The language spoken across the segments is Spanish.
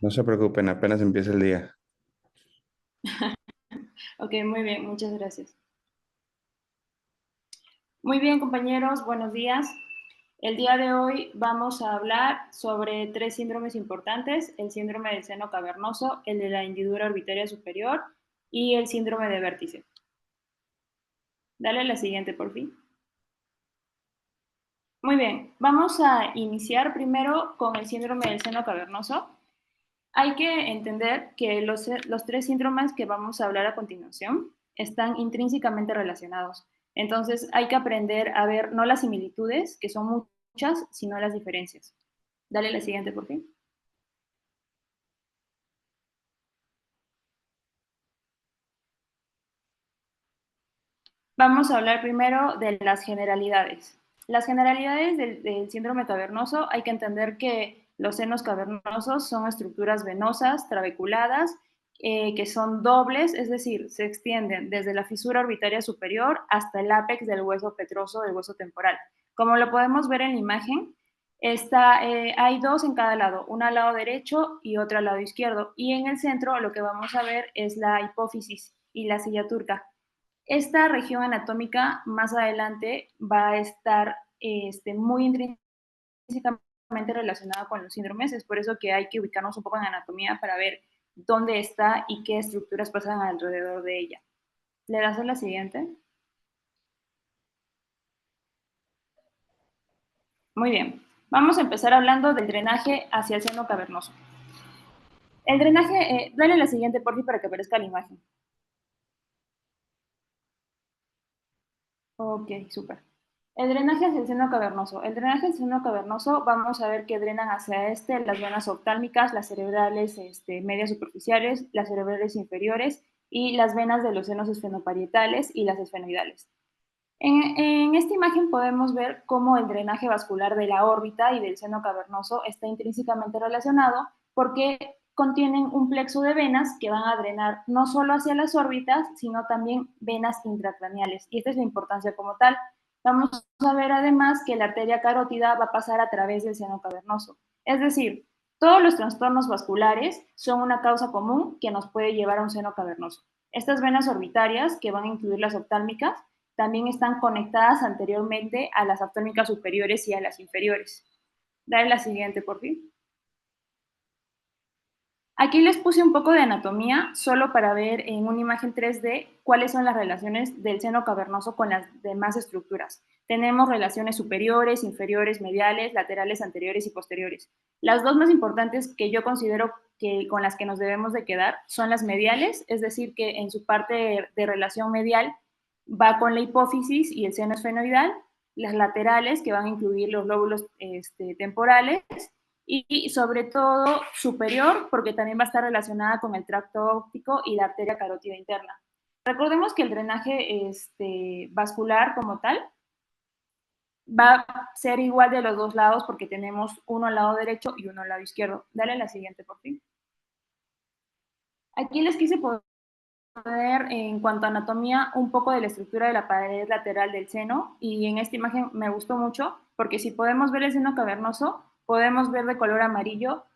No se preocupen, apenas empieza el día. Ok, muy bien, muchas gracias. Muy bien, compañeros, buenos días. El día de hoy vamos a hablar sobre tres síndromes importantes, el síndrome del seno cavernoso, el de la hendidura orbitaria superior y el síndrome de vértice. Dale la siguiente, por fin. Muy bien, vamos a iniciar primero con el síndrome del seno cavernoso. Hay que entender que los tres síndromes que vamos a hablar a continuación están intrínsecamente relacionados. Entonces hay que aprender a ver no las similitudes, que son muchas, sino las diferencias. Dale la siguiente, por fin. Vamos a hablar primero de las generalidades. Las generalidades del síndrome cavernoso, hay que entender que los senos cavernosos son estructuras venosas, trabeculadas, que son dobles, es decir, se extienden desde la fisura orbitaria superior hasta el ápex del hueso petroso del hueso temporal. Como lo podemos ver en la imagen, hay dos en cada lado, una al lado derecho y otra al lado izquierdo. Y en el centro lo que vamos a ver es la hipófisis y la silla turca. Esta región anatómica más adelante va a estar muy intrínsecamente relacionada con los síndromes, es por eso que hay que ubicarnos un poco en anatomía para ver dónde está y qué estructuras pasan alrededor de ella. ¿Le das a la siguiente? Muy bien. Vamos a empezar hablando del drenaje hacia el seno cavernoso. El drenaje, dale la siguiente por fin para que aparezca la imagen. Ok, súper. El drenaje hacia el seno cavernoso. El drenaje hacia el seno cavernoso, vamos a ver que drenan hacia las venas oftálmicas, las cerebrales medias superficiales, las cerebrales inferiores y las venas de los senos esfenoparietales y las esfenoidales. En esta imagen podemos ver cómo el drenaje vascular de la órbita y del seno cavernoso está intrínsecamente relacionado porque contienen un plexo de venas que van a drenar no solo hacia las órbitas, sino también venas intracraneales. Y esta es la importancia como tal. Vamos a ver además que la arteria carótida va a pasar a través del seno cavernoso. Es decir, todos los trastornos vasculares son una causa común que nos puede llevar a un seno cavernoso. Estas venas orbitarias, que van a incluir las oftálmicas, también están conectadas anteriormente a las oftálmicas superiores y a las inferiores. Dale la siguiente, por fin. Aquí les puse un poco de anatomía solo para ver en una imagen 3D cuáles son las relaciones del seno cavernoso con las demás estructuras. Tenemos relaciones superiores, inferiores, mediales, laterales, anteriores y posteriores. Las dos más importantes que yo considero que con las que nos debemos de quedar son las mediales, es decir, que en su parte de relación medial va con la hipófisis y el seno esfenoidal, las laterales que van a incluir los lóbulos temporales y sobre todo superior, porque también va a estar relacionada con el tracto óptico y la arteria carótida interna. Recordemos que el drenaje vascular como tal va a ser igual de los dos lados porque tenemos uno al lado derecho y uno al lado izquierdo. Dale la siguiente, por fin. Aquí les quise poner en cuanto a anatomía un poco de la estructura de la pared lateral del seno y en esta imagen me gustó mucho porque si podemos ver el seno cavernoso, podemos ver de color amarillo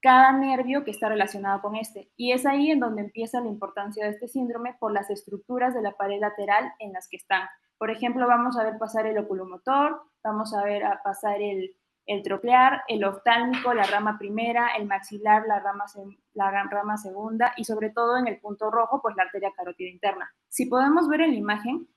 cada nervio que está relacionado con este. Y es ahí en donde empieza la importancia de este síndrome por las estructuras de la pared lateral en las que están. Por ejemplo, vamos a ver pasar el oculomotor, vamos a ver a pasar el troclear, el oftálmico, la rama primera, el maxilar, la rama segunda y sobre todo en el punto rojo, pues la arteria carótida interna. Si podemos ver en la imagen,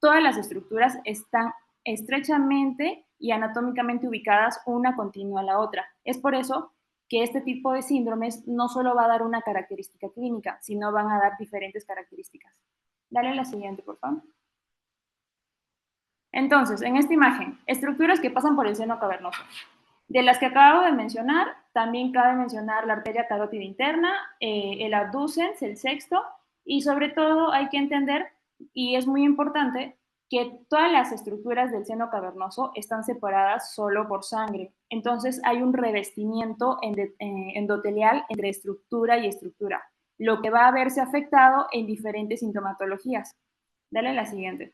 todas las estructuras están estrechamente y anatómicamente ubicadas una continua a la otra. Es por eso que este tipo de síndromes no solo va a dar una característica clínica, sino van a dar diferentes características. Dale la siguiente, por favor. Entonces, en esta imagen, estructuras que pasan por el seno cavernoso. De las que acabo de mencionar, también cabe mencionar la arteria carótida interna, el abducens, el sexto, y sobre todo hay que entender, y es muy importante, que todas las estructuras del seno cavernoso están separadas solo por sangre. Entonces hay un revestimiento endotelial entre estructura y estructura, lo que va a verse afectado en diferentes sintomatologías. Dale la siguiente.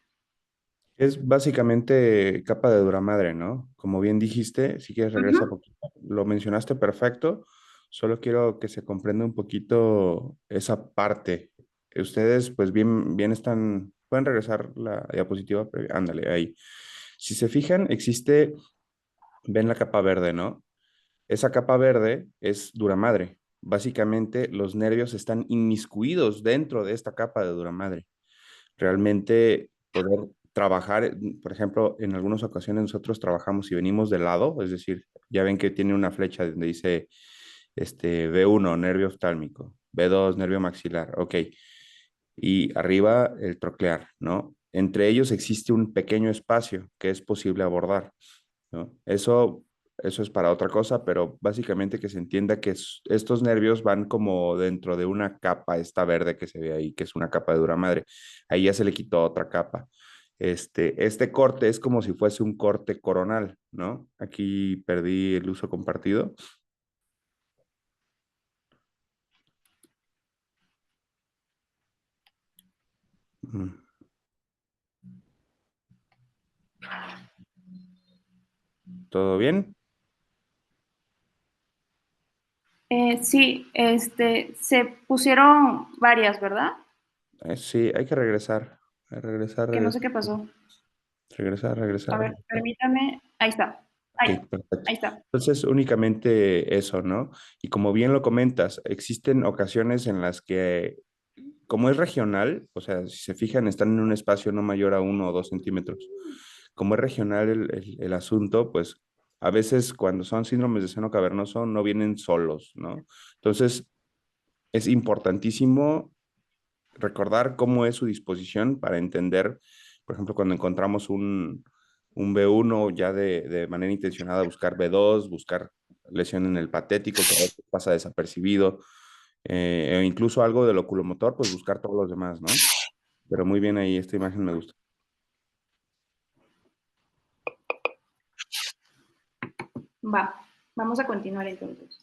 Es básicamente capa de duramadre, ¿no? Como bien dijiste, si quieres Uh regresa -huh. poquito, lo mencionaste perfecto. Solo quiero que se comprenda un poquito esa parte. Ustedes, pues bien están, pueden regresar la diapositiva previa. Ándale, ahí. Si se fijan, ven la capa verde, ¿no? Esa capa verde es dura madre. Básicamente, los nervios están inmiscuidos dentro de esta capa de dura madre. Realmente poder trabajar, por ejemplo, en algunas ocasiones nosotros trabajamos y venimos de lado, es decir, ya ven que tiene una flecha donde dice B1, nervio oftálmico, B2, nervio maxilar, ok, y arriba el troclear, ¿no? Entre ellos existe un pequeño espacio que es posible abordar, ¿no? Eso es para otra cosa, pero básicamente que se entienda que estos nervios van como dentro de una capa, esta verde que se ve ahí, que es una capa de dura madre. Ahí ya se le quitó otra capa. Este corte es como si fuese un corte coronal, ¿no? Aquí perdí el uso compartido. Mm, ¿Todo bien? Sí, se pusieron varias, ¿verdad? Sí, hay que regresar, Que no sé qué pasó. A ver, regresar. permítame. Ahí está. Ok, Ahí, perfecto. ahí está. Entonces, únicamente eso, ¿no? Y como bien lo comentas, existen ocasiones en las que, como es regional, o sea, si se fijan, están en un espacio no mayor a 1 o 2 centímetros. Como es regional el asunto, pues a veces cuando son síndromes de seno cavernoso no vienen solos, ¿no? Entonces, es importantísimo recordar cómo es su disposición para entender, por ejemplo, cuando encontramos un B1 ya de manera intencionada, buscar B2, buscar lesión en el patético, que a veces pasa desapercibido, e incluso algo del oculomotor, pues buscar todos los demás, ¿no? Pero muy bien ahí, esta imagen me gusta. Va, vamos a continuar entonces.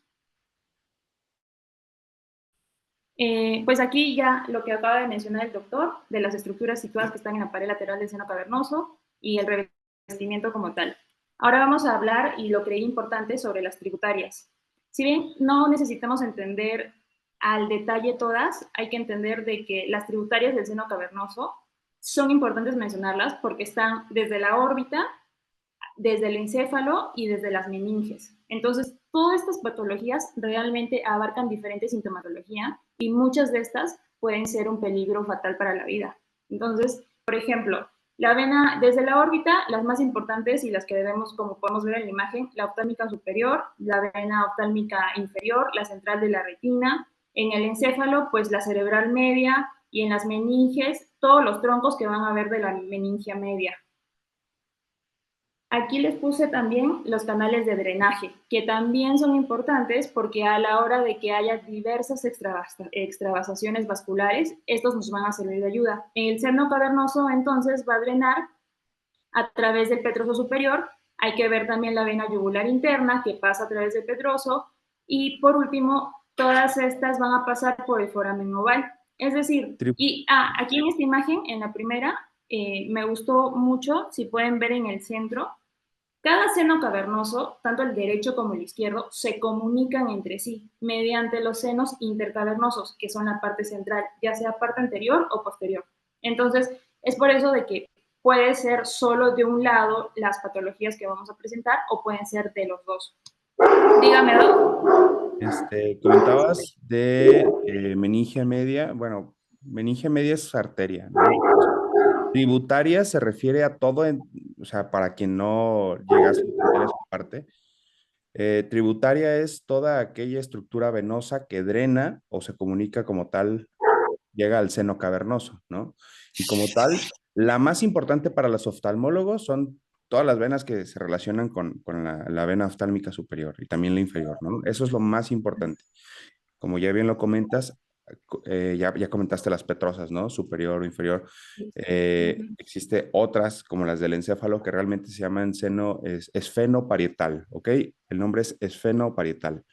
Pues aquí ya lo que acaba de mencionar el doctor, de las estructuras situadas que están en la pared lateral del seno cavernoso y el revestimiento como tal. Ahora vamos a hablar, y lo creí importante, sobre las tributarias. Si bien no necesitamos entender al detalle todas, hay que entender de que las tributarias del seno cavernoso son importantes mencionarlas porque están desde la órbita, desde el encéfalo y desde las meninges. Entonces, todas estas patologías realmente abarcan diferentes sintomatología y muchas de estas pueden ser un peligro fatal para la vida. Entonces, por ejemplo, la vena desde la órbita, las más importantes y las que debemos, como podemos ver en la imagen, la oftálmica superior, la vena oftálmica inferior, la central de la retina, en el encéfalo, pues la cerebral media y en las meninges, todos los troncos que van a ver de la meningia media. Aquí les puse también los canales de drenaje, que también son importantes porque a la hora de que haya diversas extravasaciones vasculares, estos nos van a servir de ayuda. En el seno cavernoso, entonces, va a drenar a través del petroso superior. Hay que ver también la vena yugular interna que pasa a través del petroso. Y por último, todas estas van a pasar por el foramen oval. Es decir, Tri- aquí en esta imagen, en la primera, me gustó mucho, si pueden ver en el centro, cada seno cavernoso, tanto el derecho como el izquierdo, se comunican entre sí mediante los senos intercavernosos, que son la parte central, ya sea parte anterior o posterior. Entonces, es por eso de que puede ser solo de un lado las patologías que vamos a presentar o pueden ser de los dos. Dígame, ¿no? Comentabas de meningia media. Bueno, meningia media es arteria, ¿no? Tributaria se refiere a todo, o sea, para quien no llegase a entender esa parte, tributaria es toda aquella estructura venosa que drena o se comunica como tal, llega al seno cavernoso, ¿no? Y como tal, la más importante para los oftalmólogos son todas las venas que se relacionan con la vena oftálmica superior y también la inferior, ¿no? Eso es lo más importante. Como ya bien lo comentas, ya comentaste las petrosas, ¿no? Superior o inferior. Existe otras, como las del encéfalo, que realmente se llaman esfenoparietal, ¿ok? El nombre es esfenoparietal.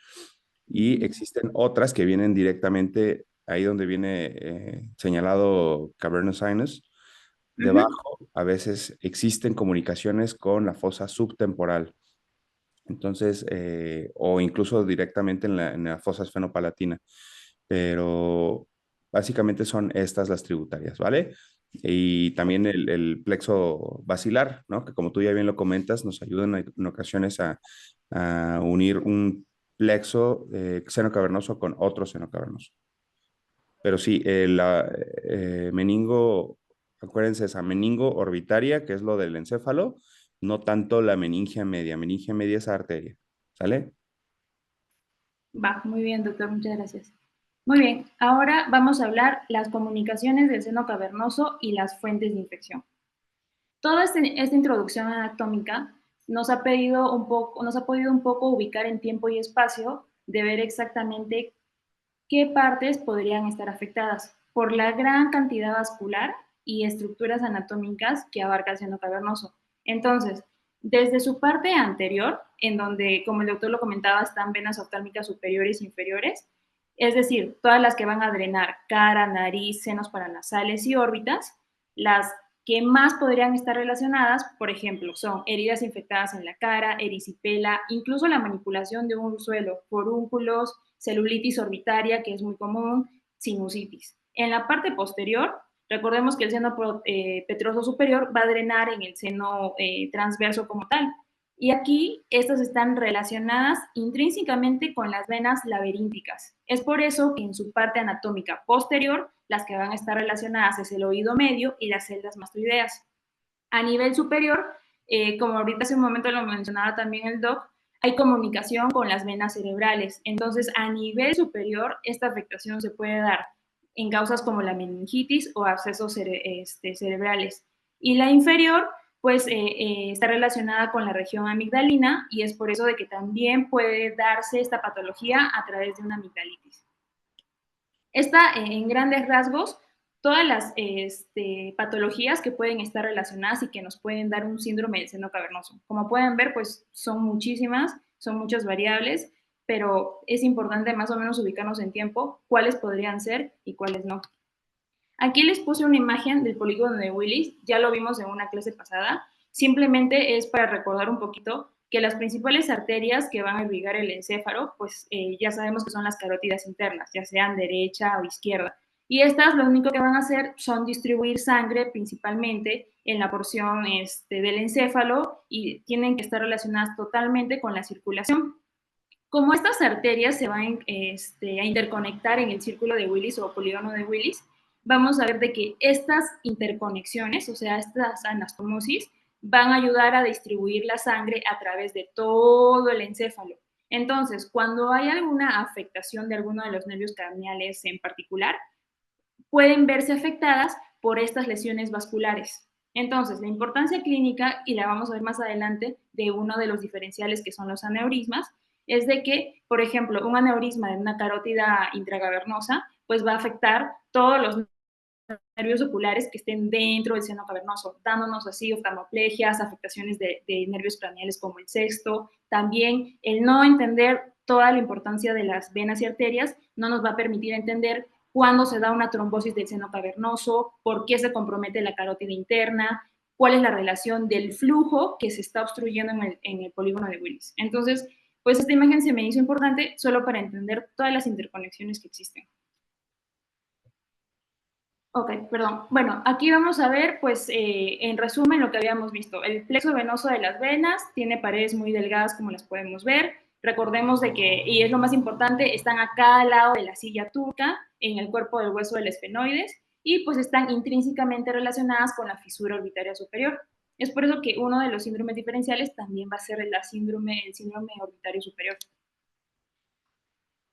Y existen otras que vienen directamente ahí donde viene señalado cavernous sinus. Debajo, a veces existen comunicaciones con la fosa subtemporal. Entonces, o incluso directamente en la fosa esfenopalatina. Pero básicamente son estas las tributarias, ¿vale? Y también el plexo basilar, ¿no? Que como tú ya bien lo comentas, nos ayudan en ocasiones a unir un plexo seno cavernoso con otro seno cavernoso. Pero sí, meningo, acuérdense, esa meningo orbitaria, que es lo del encéfalo, no tanto la meningia media. Meningia media es arteria, ¿sale? Va, muy bien, doctor, muchas gracias. Muy bien, ahora vamos a hablar las comunicaciones del seno cavernoso y las fuentes de infección. Toda esta introducción anatómica nos ha podido un poco ubicar en tiempo y espacio de ver exactamente qué partes podrían estar afectadas por la gran cantidad vascular y estructuras anatómicas que abarca el seno cavernoso. Entonces, desde su parte anterior, en donde, como el doctor lo comentaba, están venas oftálmicas superiores e inferiores, es decir, todas las que van a drenar cara, nariz, senos paranasales y órbitas, las que más podrían estar relacionadas, por ejemplo, son heridas infectadas en la cara, erisipela, incluso la manipulación de un suelo, forúnculos, celulitis orbitaria, que es muy común, sinusitis. En la parte posterior, recordemos que el seno petroso superior va a drenar en el seno transverso como tal. Y aquí estas están relacionadas intrínsecamente con las venas laberínticas. Es por eso que en su parte anatómica posterior, las que van a estar relacionadas es el oído medio y las celdas mastoideas. A nivel superior, como ahorita hace un momento lo mencionaba también el doc, hay comunicación con las venas cerebrales. Entonces, a nivel superior, esta afectación se puede dar en causas como la meningitis o abscesos cerebrales. Y la inferior, pues, está relacionada con la región amigdalina y es por eso de que también puede darse esta patología a través de una amigdalitis. Esta, en grandes rasgos, todas las patologías que pueden estar relacionadas y que nos pueden dar un síndrome del seno cavernoso. Como pueden ver, pues son muchísimas, son muchas variables, pero es importante más o menos ubicarnos en tiempo cuáles podrían ser y cuáles no. Aquí les puse una imagen del polígono de Willis, ya lo vimos en una clase pasada, simplemente es para recordar un poquito que las principales arterias que van a irrigar el encéfalo, pues ya sabemos que son las carótidas internas, ya sean derecha o izquierda. Y estas lo único que van a hacer son distribuir sangre principalmente en la porción del encéfalo y tienen que estar relacionadas totalmente con la circulación. Como estas arterias se van a interconectar en el círculo de Willis o polígono de Willis, vamos a ver de que estas interconexiones, o sea, estas anastomosis, van a ayudar a distribuir la sangre a través de todo el encéfalo. Entonces, cuando hay alguna afectación de alguno de los nervios craneales en particular, pueden verse afectadas por estas lesiones vasculares. Entonces, la importancia clínica, y la vamos a ver más adelante, de uno de los diferenciales que son los aneurismas, es de que, por ejemplo, un aneurisma de una carótida intragavernosa, pues va a afectar todos los nervios oculares que estén dentro del seno cavernoso, dándonos así oftalmoplegias, afectaciones de nervios craneales como el sexto. También el no entender toda la importancia de las venas y arterias no nos va a permitir entender cuándo se da una trombosis del seno cavernoso, por qué se compromete la carótida interna, cuál es la relación del flujo que se está obstruyendo en el polígono de Willis. Entonces, pues esta imagen se me hizo importante solo para entender todas las interconexiones que existen. Ok, perdón. Bueno, aquí vamos a ver, pues, en resumen, lo que habíamos visto. El plexo venoso de las venas tiene paredes muy delgadas, como las podemos ver. Recordemos de que, y es lo más importante, están acá al lado de la silla turca, en el cuerpo del hueso del esfenoides, y pues están intrínsecamente relacionadas con la fisura orbitaria superior. Es por eso que uno de los síndromes diferenciales también va a ser el síndrome orbitario superior.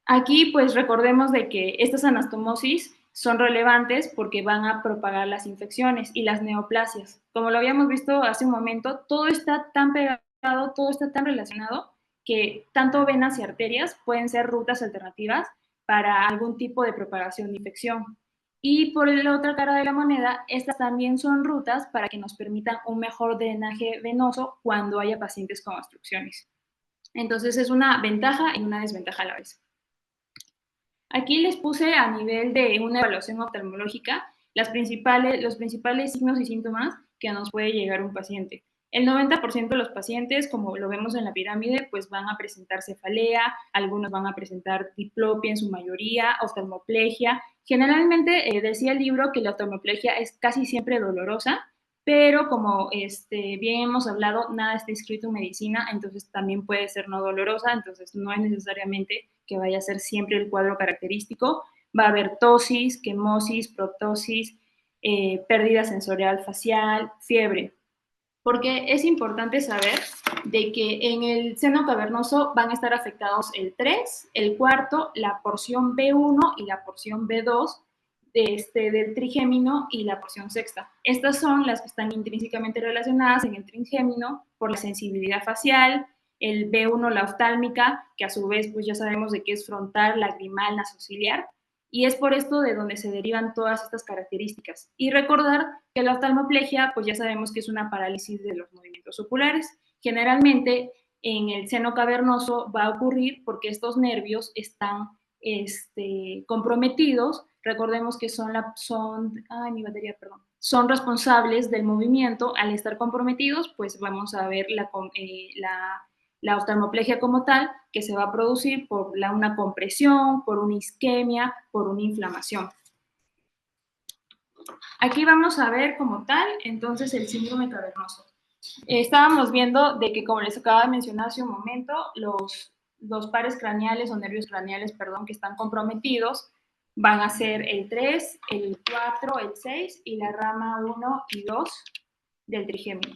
Aquí, pues recordemos de que estas anastomosis son relevantes porque van a propagar las infecciones y las neoplasias. Como lo habíamos visto hace un momento, todo está tan pegado, todo está tan relacionado que tanto venas y arterias pueden ser rutas alternativas para algún tipo de propagación de infección. Y por la otra cara de la moneda, estas también son rutas para que nos permitan un mejor drenaje venoso cuando haya pacientes con obstrucciones. Entonces es una ventaja y una desventaja a la vez. Aquí les puse a nivel de una evaluación oftalmológica los principales signos y síntomas que nos puede llegar un paciente. El 90% de los pacientes, como lo vemos en la pirámide, pues van a presentar cefalea, algunos van a presentar diplopia en su mayoría, oftalmoplegia. Generalmente decía el libro que la oftalmoplegia es casi siempre dolorosa, pero como bien hemos hablado, nada está escrito en medicina, entonces también puede ser no dolorosa, entonces no es necesariamente que vaya a ser siempre el cuadro característico. Va a haber tosis, quemosis, proptosis, pérdida sensorial facial, fiebre, porque es importante saber de que en el seno cavernoso van a estar afectados el 3, el cuarto, la porción B1 y la porción B2 del trigémino y la porción sexta. Estas son las que están intrínsecamente relacionadas en el trigémino por la sensibilidad facial, el B1 la oftálmica, que a su vez pues ya sabemos de qué es frontal, lagrimal, nasociliar, y es por esto de donde se derivan todas estas características. Y recordar que la oftalmoplegia, pues ya sabemos que es una parálisis de los movimientos oculares. Generalmente en el seno cavernoso va a ocurrir porque estos nervios están comprometidos. Recordemos que son responsables del movimiento. Al estar comprometidos, pues vamos a ver la oftalmoplegia como tal, que se va a producir por una compresión, por una isquemia, por una inflamación. Aquí vamos a ver como tal, entonces, el síndrome cavernoso. Estábamos viendo de que, como les acaba de mencionar hace un momento, los pares craneales o nervios craneales, perdón, que están comprometidos van a ser el 3, el 4, el 6 y la rama 1 y 2 del trigémino.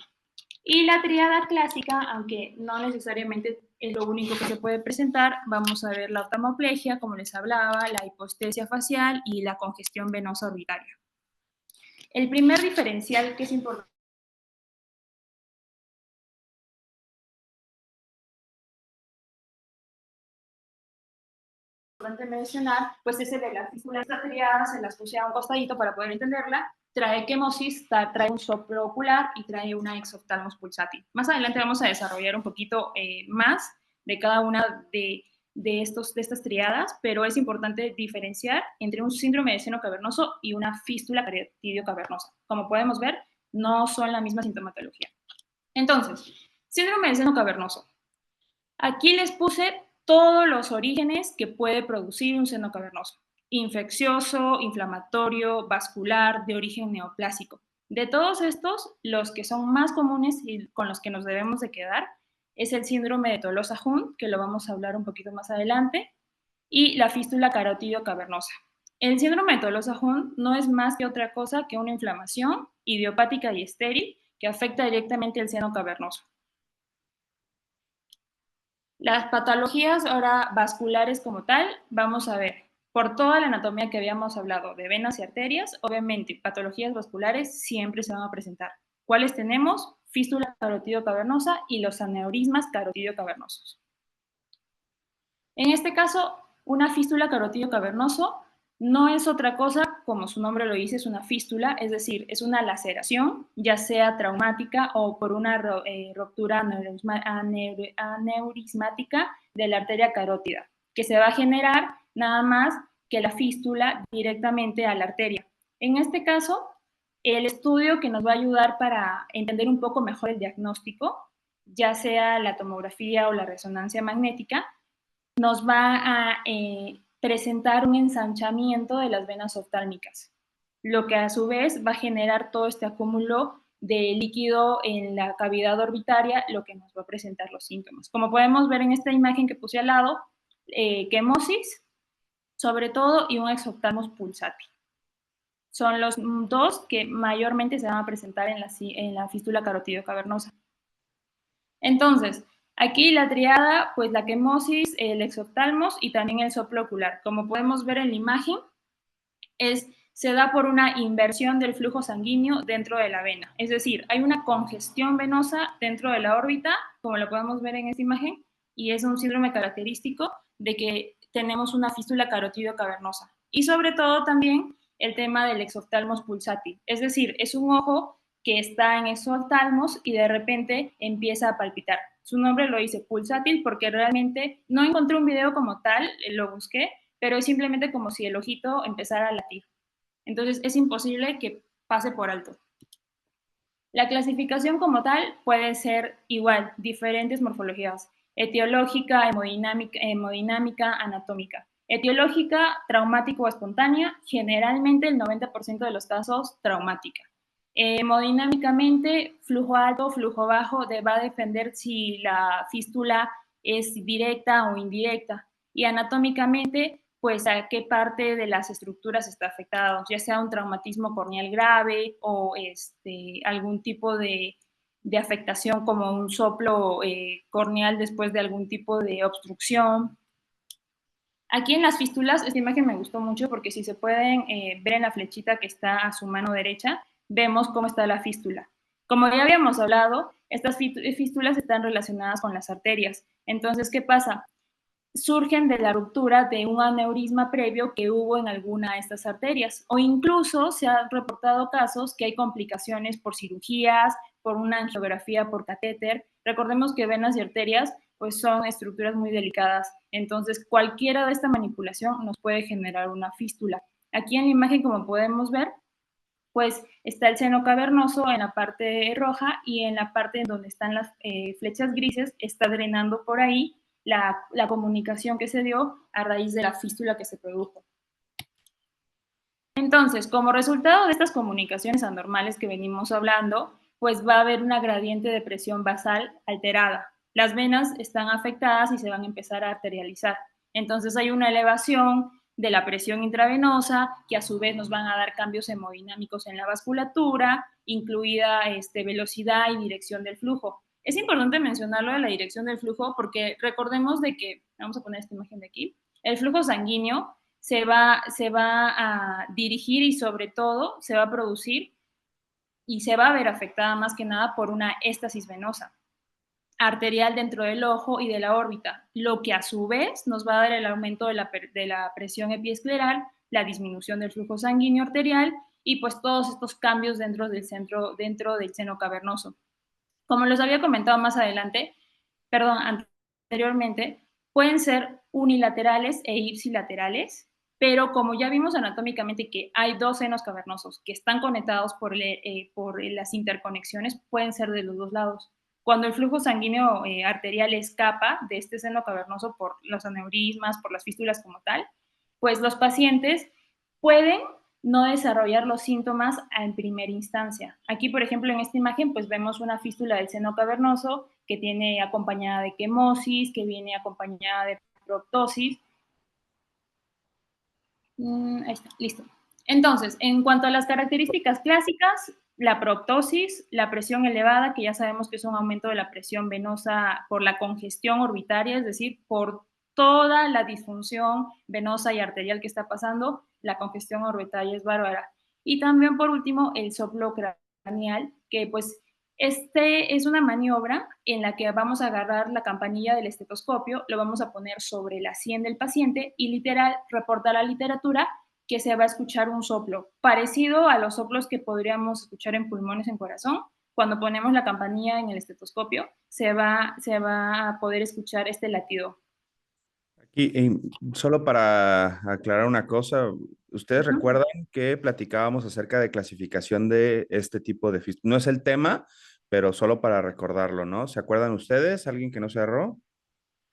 Y la tríada clásica, aunque no necesariamente es lo único que se puede presentar, vamos a ver la oftalmoplegia, como les hablaba, la hipoestesia facial y la congestión venosa orbitaria. El primer diferencial que es importante mencionar, pues es el de la fístula triada, se las puse a un costadito para poder entenderla. Trae quemosis, trae un soplo ocular y trae una exoftalmos pulsátil. Más adelante vamos a desarrollar un poquito más de cada una de estas triadas, pero es importante diferenciar entre un síndrome de seno cavernoso y una fístula cariotidio cavernosa. Como podemos ver, no son la misma sintomatología. Entonces, síndrome de seno cavernoso. Aquí les puse todos los orígenes que puede producir un seno cavernoso: infeccioso, inflamatorio, vascular, de origen neoplásico. De todos estos, los que son más comunes y con los que nos debemos de quedar es el síndrome de Tolosa-Hunt, que lo vamos a hablar un poquito más adelante, y la fístula carotidio cavernosa. El síndrome de Tolosa-Hunt no es más que otra cosa que una inflamación idiopática y estéril que afecta directamente el seno cavernoso. Las patologías ahora vasculares como tal, vamos a ver, por toda la anatomía que habíamos hablado de venas y arterias, obviamente patologías vasculares siempre se van a presentar. ¿Cuáles tenemos? Fístula carotidio cavernosa y los aneurismas carotidio cavernosos. En este caso, una fístula carotidio cavernoso no es otra cosa, como su nombre lo dice, es una fístula, es decir, es una laceración, ya sea traumática o por una ruptura aneurismática de la arteria carótida, que se va a generar nada más que la fístula directamente a la arteria. En este caso, el estudio que nos va a ayudar para entender un poco mejor el diagnóstico, ya sea la tomografía o la resonancia magnética, nos va a presentar un ensanchamiento de las venas oftálmicas, lo que a su vez va a generar todo este acúmulo de líquido en la cavidad orbitaria, lo que nos va a presentar los síntomas. Como podemos ver en esta imagen que puse al lado, quemosis, sobre todo, y un exoftalmos pulsátil. Son los dos que mayormente se van a presentar en la fístula carotidio cavernosa. Entonces, aquí la triada, pues la quemosis, el exoftalmos y también el soplo ocular. Como podemos ver en la imagen, se da por una inversión del flujo sanguíneo dentro de la vena. Es decir, hay una congestión venosa dentro de la órbita, como lo podemos ver en esta imagen, y es un síndrome característico de que tenemos una fístula carotidio cavernosa. Y sobre todo también el tema del exoftalmos pulsátil. Es decir, es un ojo que está en exoftalmos y de repente empieza a palpitar. Su nombre lo dice pulsátil porque realmente no encontré un video como tal, lo busqué, pero es simplemente como si el ojito empezara a latir. Entonces es imposible que pase por alto. La clasificación como tal puede ser igual, diferentes morfologías, etiológica, hemodinámica, anatómica. Etiológica, traumático o espontánea, generalmente el 90% de los casos traumática. Hemodinámicamente, flujo alto, flujo bajo, va a depender si la fístula es directa o indirecta. Y anatómicamente, pues a qué parte de las estructuras está afectado, ya sea un traumatismo corneal grave o algún tipo de afectación como un soplo corneal después de algún tipo de obstrucción. Aquí en las fístulas, esta imagen me gustó mucho porque si se pueden ver en la flechita que está a su mano derecha, vemos cómo está la fístula. Como ya habíamos hablado, estas fístulas están relacionadas con las arterias. Entonces, ¿qué pasa? Surgen de la ruptura de un aneurisma previo que hubo en alguna de estas arterias. O incluso se han reportado casos que hay complicaciones por cirugías, por una angiografía por catéter. Recordemos que venas y arterias pues son estructuras muy delicadas. Entonces, cualquiera de esta manipulación nos puede generar una fístula. Aquí en la imagen, como podemos ver, pues está el seno cavernoso en la parte roja y en la parte en donde están las flechas grises está drenando por ahí la comunicación que se dio a raíz de la fístula que se produjo. Entonces, como resultado de estas comunicaciones anormales que venimos hablando, pues va a haber una gradiente de presión basal alterada. Las venas están afectadas y se van a empezar a arterializar. Entonces hay una elevación de la presión intravenosa, que a su vez nos van a dar cambios hemodinámicos en la vasculatura, incluida velocidad y dirección del flujo. Es importante mencionarlo de la dirección del flujo porque recordemos de que, vamos a poner esta imagen de aquí, el flujo sanguíneo se va a dirigir y sobre todo se va a producir y se va a ver afectada más que nada por una éstasis venosa arterial dentro del ojo y de la órbita, lo que a su vez nos va a dar el aumento de la presión epiescleral, la disminución del flujo sanguíneo arterial y pues todos estos cambios dentro del seno cavernoso. Como les había comentado más adelante, perdón, anteriormente, pueden ser unilaterales e ipsilaterales, pero como ya vimos anatómicamente que hay dos senos cavernosos que están conectados por las interconexiones, pueden ser de los dos lados. Cuando el flujo sanguíneo arterial escapa de este seno cavernoso por los aneurismas, por las fístulas como tal, pues los pacientes pueden no desarrollar los síntomas en primera instancia. Aquí, por ejemplo, en esta imagen, pues vemos una fístula del seno cavernoso que tiene acompañada de quemosis, que viene acompañada de proptosis. Ahí está, listo. Entonces, en cuanto a las características clásicas, la proptosis, la presión elevada, que ya sabemos que es un aumento de la presión venosa por la congestión orbitaria, es decir, por toda la disfunción venosa y arterial que está pasando, la congestión orbitaria es bárbara. Y también, por último, el soplo craneal, que pues es una maniobra en la que vamos a agarrar la campanilla del estetoscopio, lo vamos a poner sobre la sien del paciente y literal reporta la literatura que se va a escuchar un soplo, parecido a los soplos que podríamos escuchar en pulmones, en corazón. Cuando ponemos la campanilla en el estetoscopio, se va a poder escuchar este latido. Aquí, solo para aclarar una cosa, ¿ustedes Uh -huh. recuerdan que platicábamos acerca de clasificación de este tipo de fístulas? No es el tema, pero solo para recordarlo, ¿no? ¿Se acuerdan ustedes? ¿Alguien que no se agarró?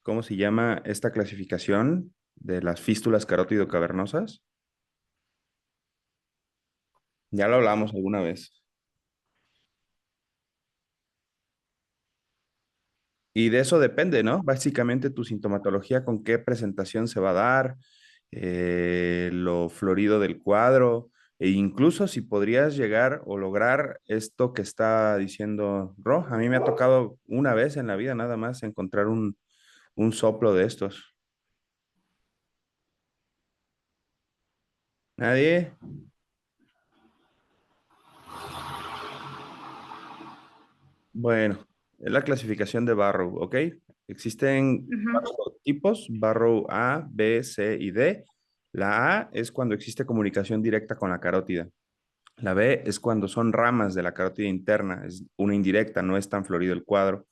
¿Cómo se llama esta clasificación de las fístulas carótido cavernosas? Ya lo hablamos alguna vez. Y de eso depende, ¿no? Básicamente tu sintomatología, con qué presentación se va a dar, lo florido del cuadro, e incluso si podrías llegar o lograr esto que está diciendo Ro. A mí me ha tocado una vez en la vida nada más encontrar un soplo de estos. ¿Nadie? Bueno, es la clasificación de Barrow, ¿ok? Existen Uh -huh. cuatro tipos, Barrow A, B, C y D. La A es cuando existe comunicación directa con la carótida. La B es cuando son ramas de la carótida interna, es una indirecta, no es tan florido el cuadro.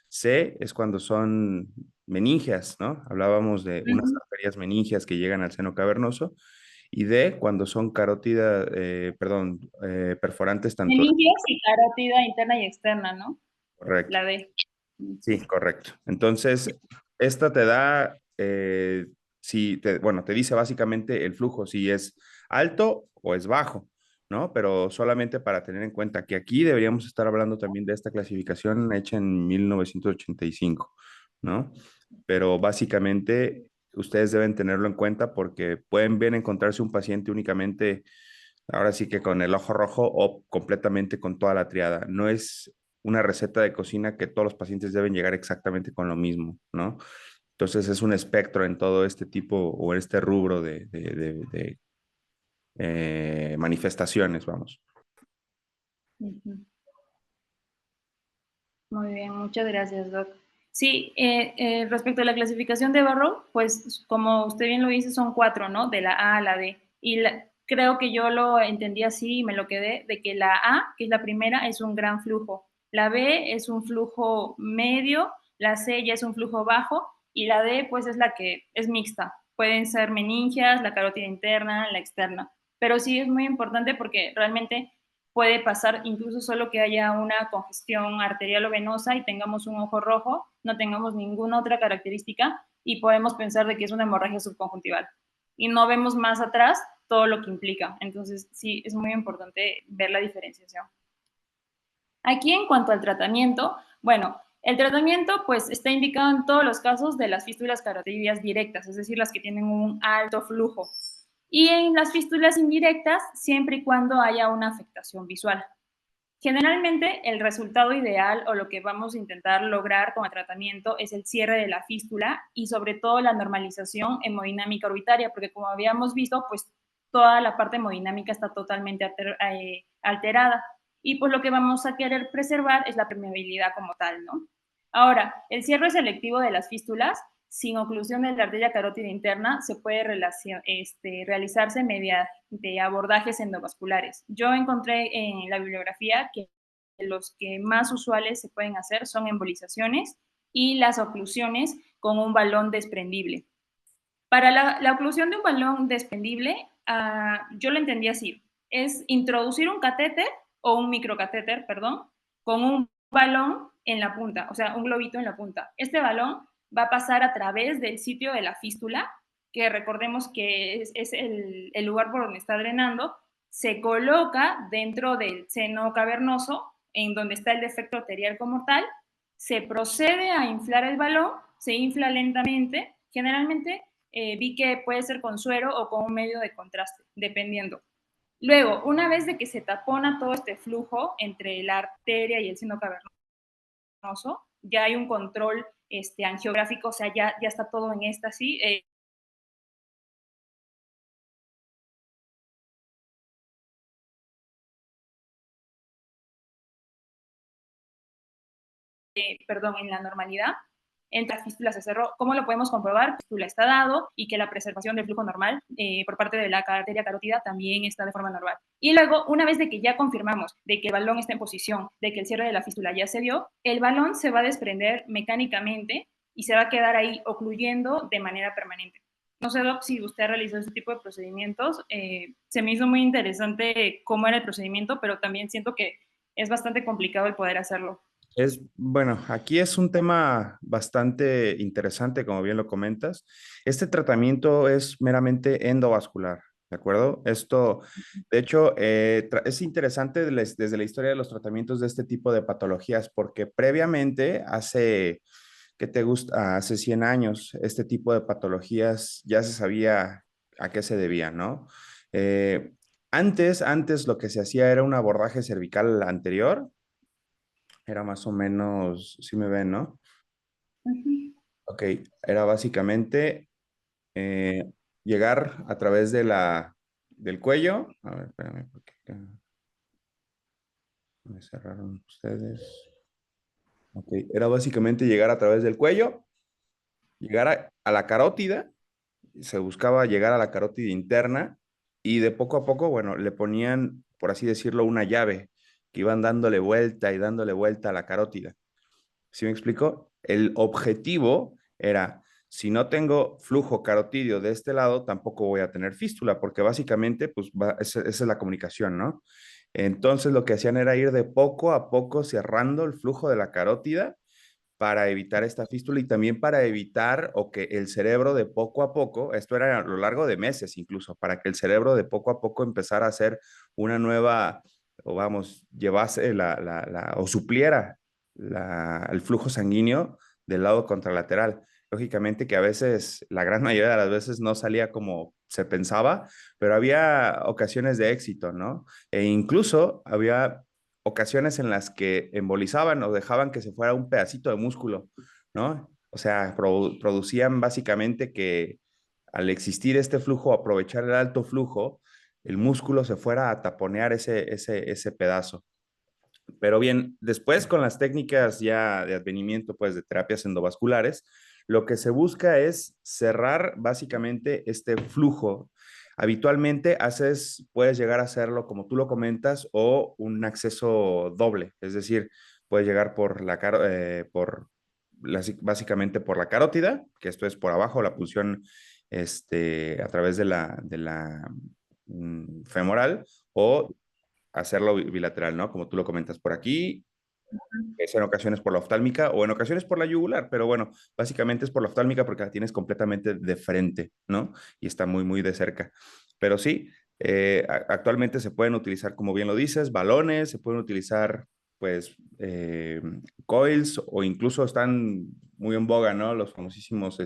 C es cuando son meningias, ¿no? Hablábamos de Uh unas -huh. arterias meningias que llegan al seno cavernoso. y D cuando son carótida, perdón, perforantes tanto. Meningios y carótida interna y externa, ¿no? Correcto. La D. Sí, correcto. Entonces, esta te da, si te, bueno, te dice básicamente el flujo, si es alto o es bajo, ¿no? Pero solamente para tener en cuenta que aquí deberíamos estar hablando también de esta clasificación hecha en 1985, ¿no? Pero básicamente ustedes deben tenerlo en cuenta porque pueden bien encontrarse un paciente únicamente, ahora sí que con el ojo rojo o completamente con toda la triada. No es una receta de cocina que todos los pacientes deben llegar exactamente con lo mismo, ¿no? Entonces es un espectro en todo este tipo o en este rubro de manifestaciones, vamos. Ujú. Muy bien, muchas gracias, Doc. Sí, respecto a la clasificación de Barrow, pues como usted bien lo dice, son cuatro, ¿no? De la A a la D. Creo que yo lo entendí así y me lo quedé, de que la A, que es la primera, es un gran flujo. La B es un flujo medio, la C ya es un flujo bajo y la D pues es la que es mixta. Pueden ser meningias, la carótida interna, la externa. Pero sí es muy importante porque realmente puede pasar incluso solo que haya una congestión arterial o venosa y tengamos un ojo rojo, no tengamos ninguna otra característica y podemos pensar de que es una hemorragia subconjuntival. Y no vemos más atrás todo lo que implica. Entonces, sí, es muy importante ver la diferenciación. Aquí, en cuanto al tratamiento, bueno, el tratamiento pues está indicado en todos los casos de las fístulas carotidias directas, es decir, las que tienen un alto flujo. Y en las fístulas indirectas, siempre y cuando haya una afectación visual. Generalmente, el resultado ideal o lo que vamos a intentar lograr con el tratamiento es el cierre de la fístula y sobre todo la normalización hemodinámica orbitaria, porque como habíamos visto, pues toda la parte hemodinámica está totalmente alterada y pues lo que vamos a querer preservar es la permeabilidad como tal, ¿no? Ahora, el cierre selectivo de las fístulas sin oclusión de la arteria carótida interna se puede realizarse mediante abordajes endovasculares. Yo encontré en la bibliografía que los que más usuales se pueden hacer son embolizaciones y las oclusiones con un balón desprendible. Para la oclusión de un balón desprendible, yo lo entendí así, es introducir un catéter o un microcatéter, perdón, con un balón en la punta, o sea, un globito en la punta. Este balón va a pasar a través del sitio de la fístula, que recordemos que es el lugar por donde está drenando, se coloca dentro del seno cavernoso, en donde está el defecto arterial como tal, se procede a inflar el balón, se infla lentamente, generalmente vi que puede ser con suero o con un medio de contraste, dependiendo. Luego, una vez de que se tapona todo este flujo entre la arteria y el seno cavernoso, ya hay un control angiográfico, o sea, ya está todo en éxtasis. Perdón, en la normalidad, entre las fístulas se cerró. ¿Cómo lo podemos comprobar? La fístula está dado y que la preservación del flujo normal por parte de la arteria carótida también está de forma normal. Y luego, una vez de que ya confirmamos de que el balón está en posición, de que el cierre de la fístula ya se dio, el balón se va a desprender mecánicamente y se va a quedar ahí ocluyendo de manera permanente. No sé, Doc, si usted realizó este tipo de procedimientos. Se me hizo muy interesante cómo era el procedimiento, pero también siento que es bastante complicado el poder hacerlo. Es, bueno, aquí es un tema bastante interesante, como bien lo comentas. Este tratamiento es meramente endovascular, ¿de acuerdo? Esto, de hecho, es interesante desde la historia de los tratamientos de este tipo de patologías, porque previamente, hace, ¿qué te gusta? Hace 100 años, este tipo de patologías ya se sabía a qué se debían, ¿no? Eh, antes lo que se hacía era un abordaje cervical anterior, era más o menos, si me ven, ¿no? Uh -huh. Ok, era básicamente eh, llegar a través del cuello. A ver, espérame, porque acá me cerraron ustedes. Ok, era básicamente llegar a través del cuello, llegar a la carótida, se buscaba llegar a la carótida interna y de poco a poco, bueno, le ponían, por así decirlo, una llave que iban dándole vuelta y dándole vuelta a la carótida. ¿Sí me explico? El objetivo era Si no tengo flujo carotidio de este lado, tampoco voy a tener fístula, porque básicamente, pues, esa es la comunicación, ¿no? Entonces, lo que hacían era ir de poco a poco cerrando el flujo de la carótida para evitar esta fístula y también para evitar o que el cerebro de poco a poco, esto era a lo largo de meses incluso, para que el cerebro de poco a poco empezara a hacer una nueva, o vamos, llevase o supliera el flujo sanguíneo del lado contralateral. Lógicamente que a veces, la gran mayoría de las veces no salía como se pensaba, pero había ocasiones de éxito, ¿no? E incluso había ocasiones en las que embolizaban o dejaban que se fuera un pedacito de músculo, ¿no? O sea, producían básicamente que al existir este flujo, aprovechar el alto flujo, el músculo se fuera a taponear ese pedazo. Pero bien, después con las técnicas ya de advenimiento, pues de terapias endovasculares, lo que se busca es cerrar básicamente este flujo. Habitualmente puedes llegar a hacerlo como tú lo comentas o un acceso doble, es decir, puedes llegar básicamente por la carótida, que esto es por abajo, la punción a través de la femoral, o hacerlo bilateral, ¿no? Como tú lo comentas por aquí, es en ocasiones por la oftálmica o en ocasiones por la yugular, pero bueno, básicamente es por la oftálmica porque la tienes completamente de frente, ¿no? Y está muy, muy de cerca. Pero sí, actualmente se pueden utilizar, como bien lo dices, balones, se pueden utilizar, pues, coils o incluso están muy en boga, ¿no? Los famosísimos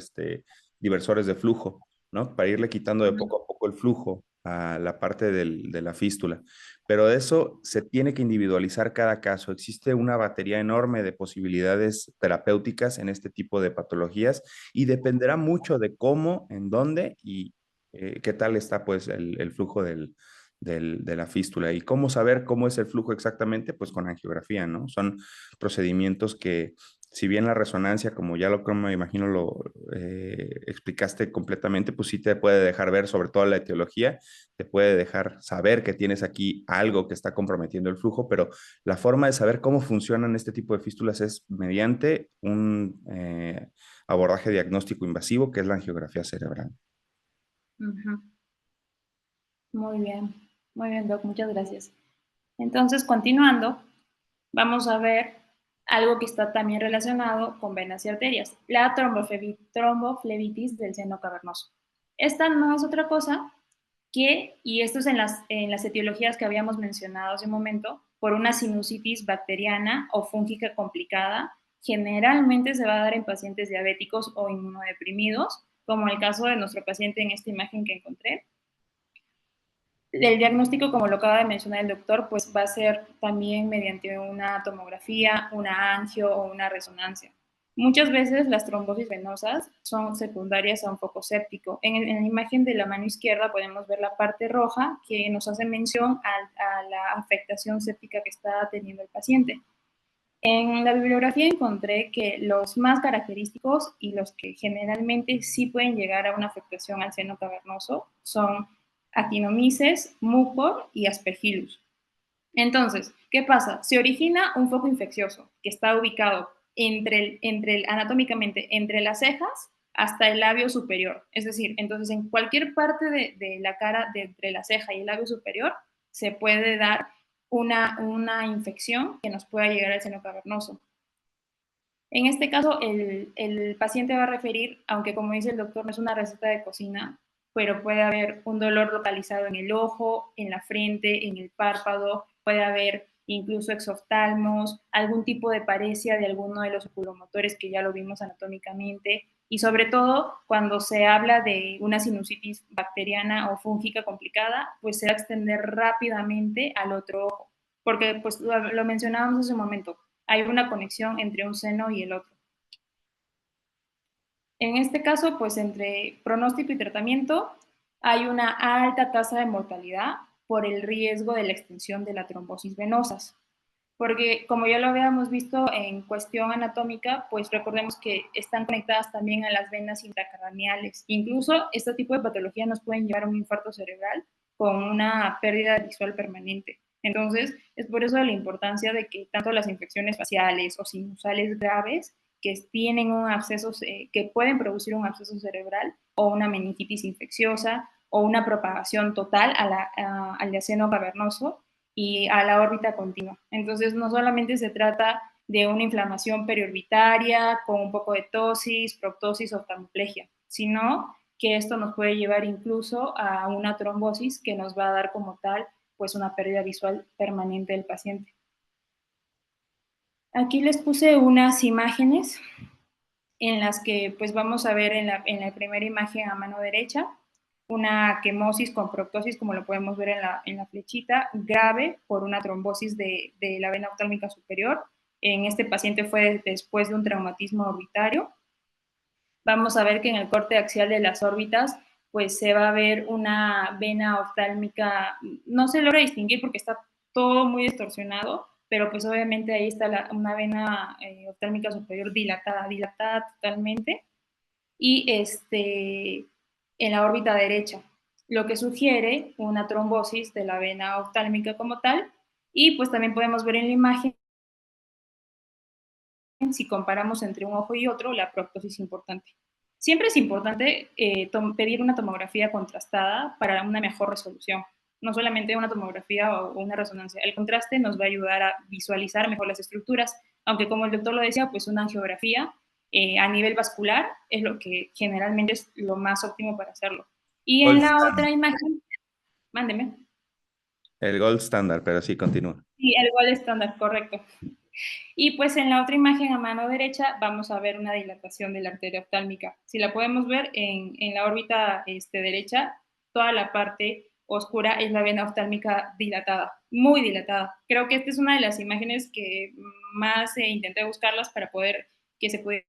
diversores de flujo, ¿no? Para irle quitando de poco a poco el flujo a la parte de la fístula. Pero eso se tiene que individualizar cada caso. Existe una batería enorme de posibilidades terapéuticas en este tipo de patologías y dependerá mucho de cómo, en dónde y qué tal está pues el flujo de la fístula. Y cómo saber cómo es el flujo exactamente, pues con angiografía, ¿no? Son procedimientos que, si bien la resonancia, como ya lo me imagino lo explicaste completamente, pues sí te puede dejar ver sobre todo la etiología, te puede dejar saber que tienes aquí algo que está comprometiendo el flujo, pero la forma de saber cómo funcionan este tipo de fístulas es mediante un abordaje diagnóstico invasivo, que es la angiografía cerebral. Ujú. Muy bien, Doc, muchas gracias. Entonces, continuando, vamos a ver algo que está también relacionado con venas y arterias, la tromboflebitis del seno cavernoso. Esta no es otra cosa que, y esto es en las etiologías que habíamos mencionado hace un momento, por una sinusitis bacteriana o fúngica complicada, generalmente se va a dar en pacientes diabéticos o inmunodeprimidos, como el caso de nuestro paciente en esta imagen que encontré. El diagnóstico, como lo acaba de mencionar el doctor, pues va a ser también mediante una tomografía, una angio o una resonancia. Muchas veces las trombosis venosas son secundarias a un foco séptico. En la imagen de la mano izquierda podemos ver la parte roja que nos hace mención a la afectación séptica que está teniendo el paciente. En la bibliografía encontré que los más característicos y los que generalmente sí pueden llegar a una afectación al seno cavernoso son actinomyces, mucor y aspergillus. Entonces, ¿qué pasa? Se origina un foco infeccioso que está ubicado anatómicamente entre las cejas hasta el labio superior. Es decir, entonces en cualquier parte de la cara de entre la ceja y el labio superior se puede dar una infección que nos pueda llegar al seno cavernoso. En este caso, el paciente va a referir, aunque como dice el doctor, no es una receta de cocina, pero puede haber un dolor localizado en el ojo, en la frente, en el párpado, puede haber incluso exoftalmos, algún tipo de paresia de alguno de los oculomotores que ya lo vimos anatómicamente, y sobre todo cuando se habla de una sinusitis bacteriana o fúngica complicada, pues se va a extender rápidamente al otro ojo, porque pues lo mencionábamos hace un momento, hay una conexión entre un seno y el otro. En este caso, pues entre pronóstico y tratamiento hay una alta tasa de mortalidad por el riesgo de la extensión de la trombosis venosas. Porque como ya lo habíamos visto en cuestión anatómica, pues recordemos que están conectadas también a las venas intracraneales. Incluso este tipo de patología nos pueden llevar a un infarto cerebral con una pérdida visual permanente. Entonces, es por eso la importancia de que tanto las infecciones faciales o sinusales graves que tienen un absceso, que pueden producir un absceso cerebral o una meningitis infecciosa o una propagación total al diaceno cavernoso y a la órbita continua. Entonces, no solamente se trata de una inflamación periorbitaria con un poco de tosis, proptosis o oftalmoplegia, sino que esto nos puede llevar incluso a una trombosis que nos va a dar como tal pues una pérdida visual permanente del paciente. Aquí les puse unas imágenes en las que pues vamos a ver en la primera imagen a mano derecha una quemosis con proptosis, como lo podemos ver en la flechita, grave por una trombosis de la vena oftálmica superior. En este paciente fue después de un traumatismo orbitario. Vamos a ver que en el corte axial de las órbitas pues se va a ver una vena oftálmica, no se logra distinguir porque está todo muy distorsionado, pero pues obviamente ahí está una vena oftálmica superior dilatada totalmente, y en la órbita derecha, lo que sugiere una trombosis de la vena oftálmica como tal, y pues también podemos ver en la imagen, si comparamos entre un ojo y otro, la proptosis importante. Siempre es importante pedir una tomografía contrastada para una mejor resolución. No solamente una tomografía o una resonancia. El contraste nos va a ayudar a visualizar mejor las estructuras, aunque como el doctor lo decía, pues una angiografía a nivel vascular es lo que generalmente es lo más óptimo para hacerlo. Y en Gold la standard. otra imagen, mándeme. El gold standard, pero sí, continúa. Sí, el gol estándar, correcto. Y pues en la otra imagen a mano derecha vamos a ver una dilatación de la arteria oftálmica. Si la podemos ver en la órbita derecha, toda la parte oscura es la vena oftálmica dilatada, muy dilatada. Creo que esta es una de las imágenes que más intenté buscarlas para poder que se pudiera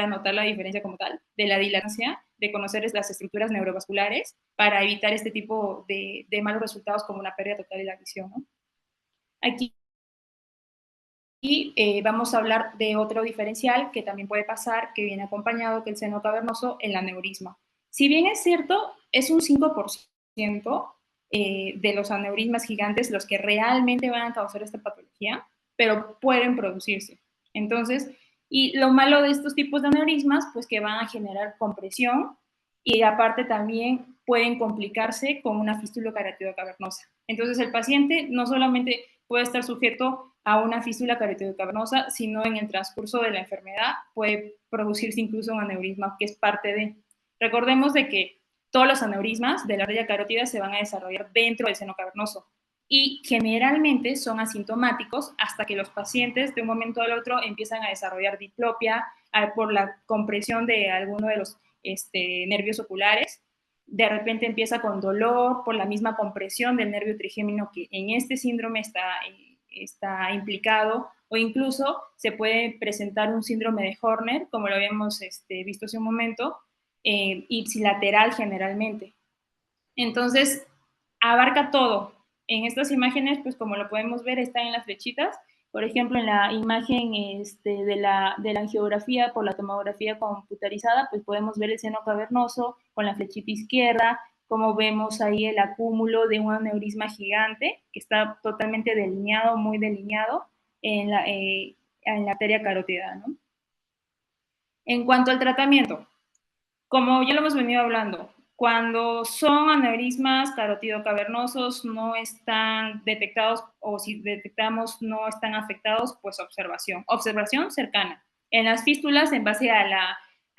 notar la diferencia como tal de la dilatancia, de conocer las estructuras neurovasculares para evitar este tipo de malos resultados como una pérdida total de la visión, ¿no? Aquí y vamos a hablar de otro diferencial que también puede pasar, que viene acompañado, que el seno cavernoso, el aneurisma. Si bien es cierto, es un 5% de los aneurismas gigantes los que realmente van a causar esta patología, pero pueden producirse. Entonces, y lo malo de estos tipos de aneurismas, pues que van a generar compresión y aparte también pueden complicarse con una fístula carotidocavernosa. Entonces, el paciente no solamente puede estar sujeto a una fístula carotidocavernosa, sino en el transcurso de la enfermedad puede producirse incluso un aneurisma, que es parte de. Recordemos de que todos los aneurismas de la arteria carótida se van a desarrollar dentro del seno cavernoso y generalmente son asintomáticos hasta que los pacientes de un momento al otro empiezan a desarrollar diplopia por la compresión de alguno de los nervios oculares. De repente empieza con dolor por la misma compresión del nervio trigémino que en este síndrome está implicado, o incluso se puede presentar un síndrome de Horner, como lo habíamos visto hace un momento, ipsilateral generalmente. Entonces, abarca todo. En estas imágenes, pues como lo podemos ver, están en las flechitas. Por ejemplo, en la imagen de la angiografía por la tomografía computarizada, pues podemos ver el seno cavernoso con la flechita izquierda, como vemos ahí el acúmulo de un aneurisma gigante que está totalmente delineado, muy delineado en la arteria carótida, ¿no? En cuanto al tratamiento, como ya lo hemos venido hablando, cuando son aneurismas carotidocavernosos no están detectados o si detectamos no están afectados, pues observación. Observación cercana. En las fístulas, en base a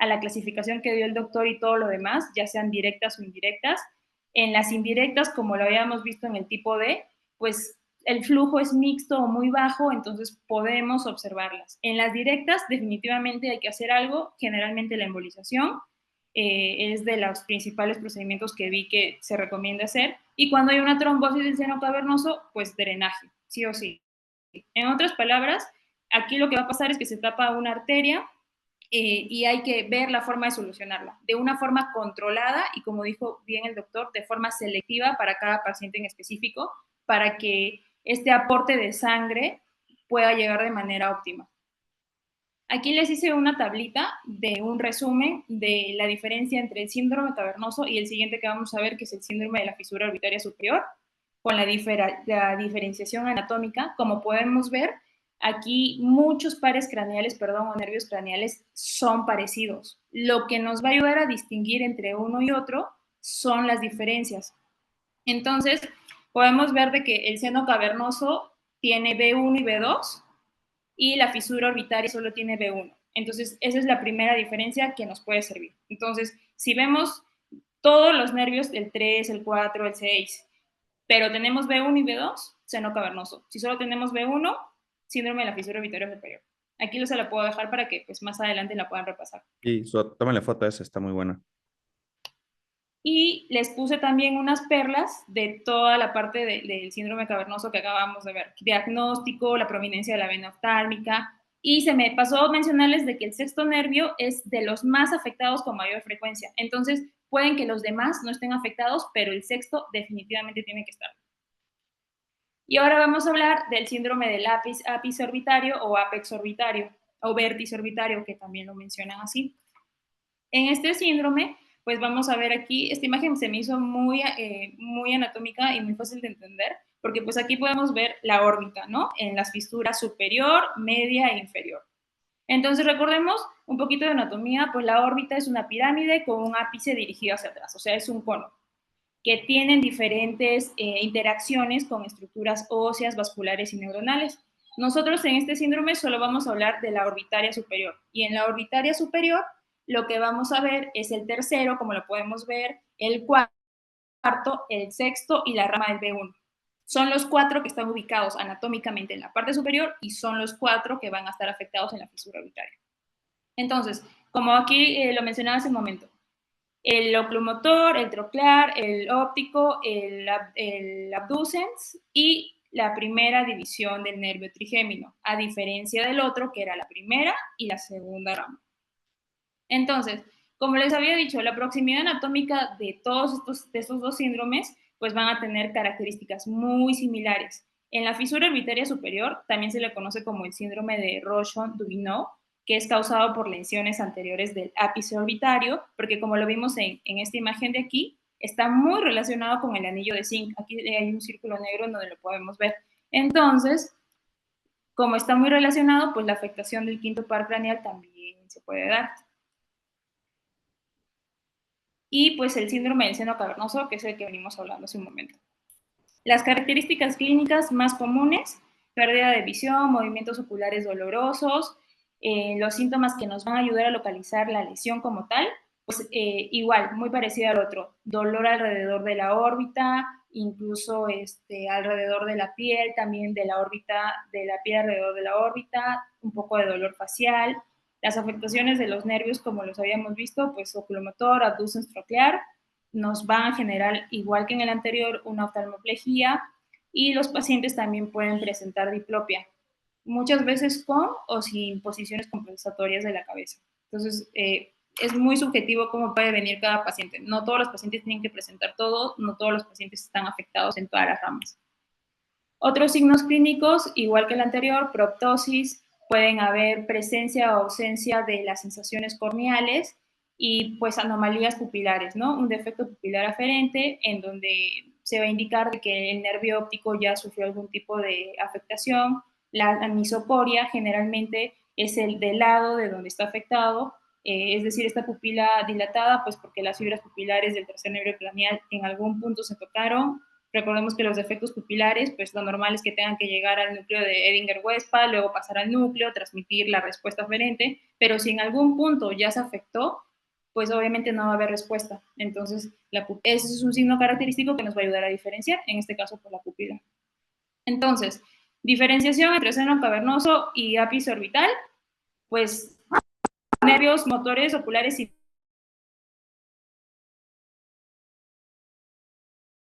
la clasificación que dio el doctor y todo lo demás, ya sean directas o indirectas. En las indirectas, como lo habíamos visto en el tipo D, pues el flujo es mixto o muy bajo, entonces podemos observarlas. En las directas, definitivamente hay que hacer algo, generalmente la embolización, es de los principales procedimientos que vi que se recomienda hacer. Y cuando hay una trombosis del seno cavernoso, pues drenaje, sí o sí. En otras palabras, aquí lo que va a pasar es que se tapa una arteria y hay que ver la forma de solucionarla, de una forma controlada y, como dijo bien el doctor, de forma selectiva para cada paciente en específico, para que este aporte de sangre pueda llegar de manera óptima. Aquí les hice una tablita de un resumen de la diferencia entre el síndrome cavernoso y el siguiente que vamos a ver, que es el síndrome de la fisura orbitaria superior. con la diferenciación anatómica. Como podemos ver, aquí muchos pares craneales, perdón, o nervios craneales son parecidos. Lo que nos va a ayudar a distinguir entre uno y otro son las diferencias. Entonces, podemos ver de que el seno cavernoso tiene B1 y B2 y la fisura orbitaria solo tiene B1. Entonces, esa es la primera diferencia que nos puede servir. Entonces, si vemos todos los nervios, el 3, el 4, el 6, pero tenemos B1 y B2, seno cavernoso. Si solo tenemos B1, síndrome de la fisura orbitaria superior. Aquí se la puedo dejar para que pues, más adelante la puedan repasar. Y tómale foto a esa, está muy buena. Y les puse también unas perlas de toda la parte del síndrome cavernoso que acabamos de ver. Diagnóstico, la prominencia de la vena oftálmica. Y se me pasó mencionarles de que el sexto nervio es de los más afectados con mayor frecuencia. Entonces, pueden que los demás no estén afectados, pero el sexto definitivamente tiene que estar. Y ahora vamos a hablar del síndrome del ápice orbitario o apex orbitario o vértice orbitario, que también lo mencionan así. En este síndrome, pues vamos a ver aquí, esta imagen se me hizo muy anatómica y muy fácil de entender, porque pues aquí podemos ver la órbita, ¿no? En las fisuras superior, media e inferior. Entonces recordemos un poquito de anatomía, pues la órbita es una pirámide con un ápice dirigido hacia atrás, o sea, es un cono que tienen diferentes interacciones con estructuras óseas, vasculares y neuronales. Nosotros en este síndrome solo vamos a hablar de la orbitaria superior. Y en la orbitaria superior lo que vamos a ver es el tercero, como lo podemos ver, el cuarto, el sexto y la rama del B1. Son los 4 que están ubicados anatómicamente en la parte superior y son los 4 que van a estar afectados en la fisura orbitaria. Entonces, como aquí lo mencionaba hace un momento, el oculomotor, el troclear, el óptico, el abducens y la primera división del nervio trigémino, a diferencia del otro que era la primera y la segunda rama. Entonces, como les había dicho, la proximidad anatómica de todos estos dos síndromes pues van a tener características muy similares. En la fisura orbitaria superior también se le conoce como el síndrome de Rochon-Dubinot, que es causado por lesiones anteriores del ápice orbitario, porque como lo vimos en esta imagen de aquí, está muy relacionado con el anillo de zinc. Aquí hay un círculo negro en donde lo podemos ver. Entonces, como está muy relacionado, pues la afectación del quinto par craneal también se puede dar. Y pues el síndrome del seno cavernoso, que es el que venimos hablando hace un momento. Las características clínicas más comunes: pérdida de visión, movimientos oculares dolorosos, los síntomas que nos van a ayudar a localizar la lesión como tal, pues igual, muy parecido al otro, dolor alrededor de la órbita, incluso alrededor de la piel, también de la órbita, de la piel alrededor de la órbita, un poco de dolor facial. Las afectaciones de los nervios, como los habíamos visto, pues oculomotor, abducens troclear, nos van a generar, igual que en el anterior, una oftalmoplegia, y los pacientes también pueden presentar diplopia, muchas veces con o sin posiciones compensatorias de la cabeza. Entonces, es muy subjetivo cómo puede venir cada paciente. No todos los pacientes tienen que presentar todo, no todos los pacientes están afectados en todas las ramas. Otros signos clínicos, igual que el anterior, proptosis, pueden haber presencia o ausencia de las sensaciones corneales y pues anomalías pupilares, ¿no? Un defecto pupilar aferente en donde se va a indicar de que el nervio óptico ya sufrió algún tipo de afectación. La anisocoria generalmente es el del lado de donde está afectado, es decir, esta pupila dilatada, pues porque las fibras pupilares del tercer nervio craneal en algún punto se tocaron. Recordemos que los defectos pupilares, pues lo normal es que tengan que llegar al núcleo de Edinger-Westphal, luego pasar al núcleo, transmitir la respuesta aferente, pero si en algún punto ya se afectó, pues obviamente no va a haber respuesta. Entonces, ese es un signo característico que nos va a ayudar a diferenciar, en este caso por la pupila. Entonces, diferenciación entre seno cavernoso y ápice orbital, pues nervios motores oculares y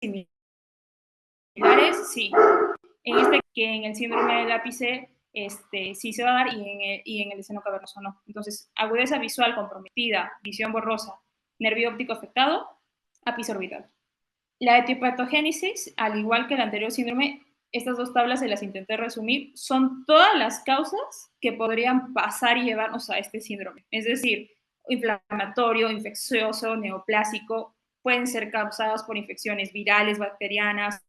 similares, sí. En el síndrome del ápice sí se va a dar y en el seno cavernoso no. Entonces, agudeza visual comprometida, visión borrosa, nervio óptico afectado, ápice orbital. La etiopatogénesis, al igual que el anterior síndrome, estas dos tablas se las intenté resumir, son todas las causas que podrían pasar y llevarnos a este síndrome. Es decir, inflamatorio, infeccioso, neoplásico, pueden ser causadas por infecciones virales, bacterianas,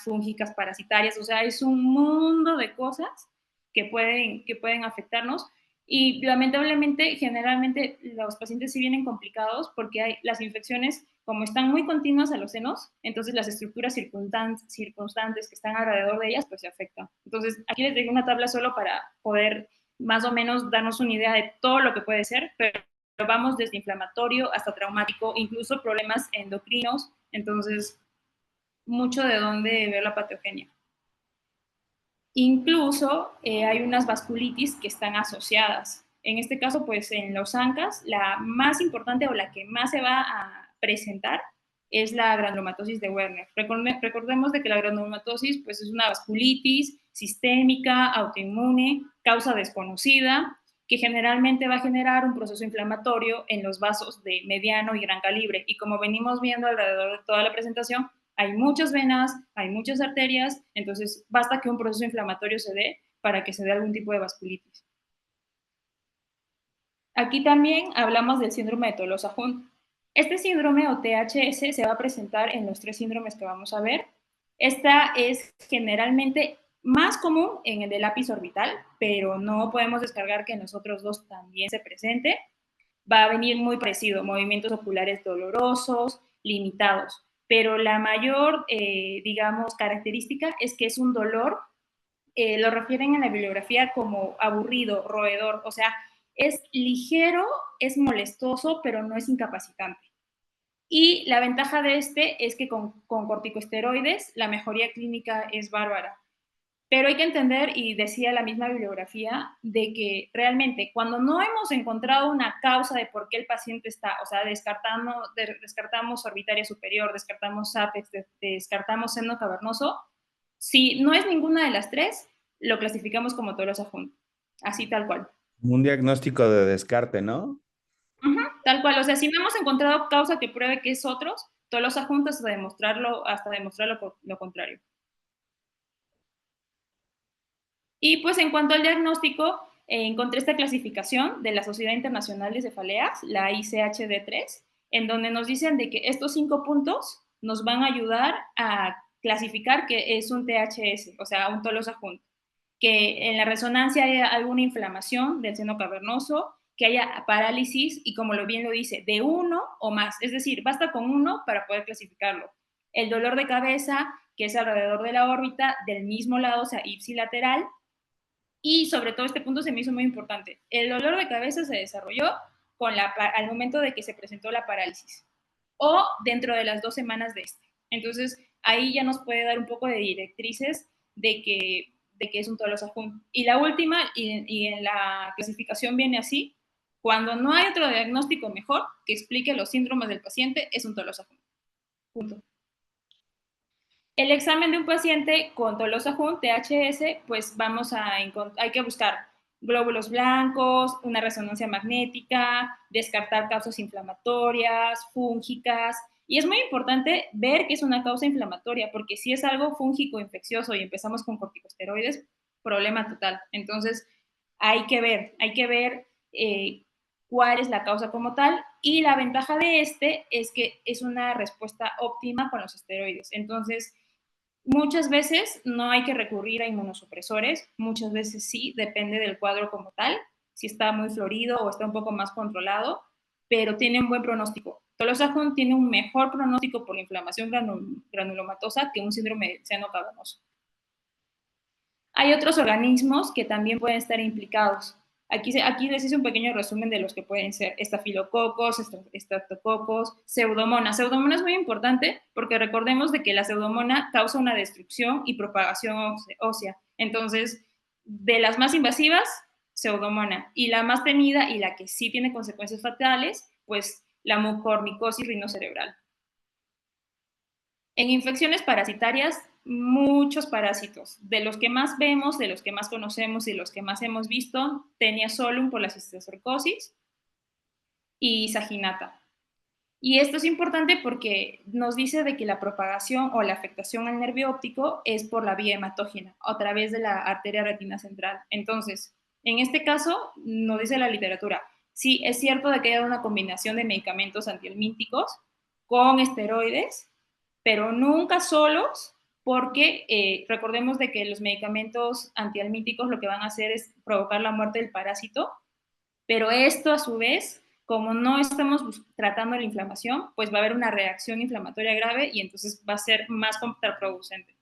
fúngicas, parasitarias, o sea, es un mundo de cosas que pueden afectarnos. Y lamentablemente, generalmente los pacientes sí vienen complicados porque hay las infecciones, como están muy continuas a los senos, entonces las estructuras circunstantes que están alrededor de ellas, pues se afectan. Entonces, aquí les dejo una tabla solo para poder más o menos darnos una idea de todo lo que puede ser, pero vamos desde inflamatorio hasta traumático, incluso problemas endocrinos, entonces mucho de dónde ver la patogenia. Incluso hay unas vasculitis que están asociadas. En este caso, pues en los ANCAS, la más importante o la que más se va a presentar es la granulomatosis de Werner. Recordemos de que la granulomatosis pues, es una vasculitis sistémica, autoinmune, causa desconocida, que generalmente va a generar un proceso inflamatorio en los vasos de mediano y gran calibre. Y como venimos viendo alrededor de toda la presentación, hay muchas venas, hay muchas arterias, entonces basta que un proceso inflamatorio se dé para que se dé algún tipo de vasculitis. Aquí también hablamos del síndrome de Tolosa-Hunt. Este síndrome o THS se va a presentar en los 3 síndromes que vamos a ver. Esta es generalmente más común en el de lápiz orbital, pero no podemos descargar que en los otros 2 también se presente. Va a venir muy parecido, movimientos oculares dolorosos, limitados, pero la mayor, digamos, característica es que es un dolor, lo refieren en la bibliografía como aburrido, roedor, o sea, es ligero, es molestoso, pero no es incapacitante. Y la ventaja de este es que con corticosteroides la mejoría clínica es bárbara. Pero hay que entender, y decía la misma bibliografía, de que realmente cuando no hemos encontrado una causa de por qué el paciente está, o sea, descartamos orbitaria superior, descartamos apex, descartamos seno cavernoso, si no es ninguna de las 3, lo clasificamos como Tolosa Hunt, así tal cual. Un diagnóstico de descarte, ¿no? Tal cual, o sea, si no hemos encontrado causa que pruebe que es otros, Tolosa Hunt hasta demostrar lo contrario. Y pues en cuanto al diagnóstico, encontré esta clasificación de la Sociedad Internacional de Cefaleas, la ICHD3, en donde nos dicen de que estos 5 puntos nos van a ayudar a clasificar que es un THS, o sea, un Tolosa Hunt, que en la resonancia haya alguna inflamación del seno cavernoso, que haya parálisis y como lo bien lo dice, de 1 o más, es decir, basta con 1 para poder clasificarlo. El dolor de cabeza, que es alrededor de la órbita, del mismo lado, o sea, ipsilateral, y sobre todo este punto se me hizo muy importante. El dolor de cabeza se desarrolló al momento de que se presentó la parálisis o dentro de las 2 semanas de este. Entonces, ahí ya nos puede dar un poco de directrices de que es un Tolosa Hunt. Y la última, y en la clasificación viene así, cuando no hay otro diagnóstico mejor que explique los síndromes del paciente, es un Tolosa Hunt. Punto. El examen de un paciente con Tolosa Hunt, THS, pues hay que buscar glóbulos blancos, una resonancia magnética, descartar causas inflamatorias, fúngicas, y es muy importante ver que es una causa inflamatoria, porque si es algo fúngico infeccioso y empezamos con corticosteroides, problema total. Entonces, hay que ver cuál es la causa como tal, y la ventaja de este es que es una respuesta óptima con los esteroides. Entonces, muchas veces no hay que recurrir a inmunosupresores, muchas veces sí, depende del cuadro como tal, si está muy florido o está un poco más controlado, pero tiene un buen pronóstico. Tolosa Hunt tiene un mejor pronóstico por la inflamación granulomatosa que un síndrome de seno cavernoso. Hay otros organismos que también pueden estar implicados. Aquí les hice un pequeño resumen de los que pueden ser estafilococos, estreptococos, pseudomonas. Pseudomonas es muy importante porque recordemos de que la pseudomona causa una destrucción y propagación ósea. Entonces, de las más invasivas, pseudomona. Y la más temida y la que sí tiene consecuencias fatales, pues la mucormicosis rinocerebral. En infecciones parasitarias, muchos parásitos. De los que más vemos, de los que más conocemos y los que más hemos visto, Taenia solum por la cisticercosis y Saginata. Y esto es importante porque nos dice de que la propagación o la afectación al nervio óptico es por la vía hematógena, a través de la arteria retina central. Entonces, en este caso, nos dice la literatura, sí, es cierto de que hay una combinación de medicamentos antihelmínticos con esteroides, pero nunca solos porque recordemos de que los medicamentos antihelmínticos lo que van a hacer es provocar la muerte del parásito, pero esto a su vez, como no estamos tratando la inflamación, pues va a haber una reacción inflamatoria grave y entonces va a ser más contraproducente.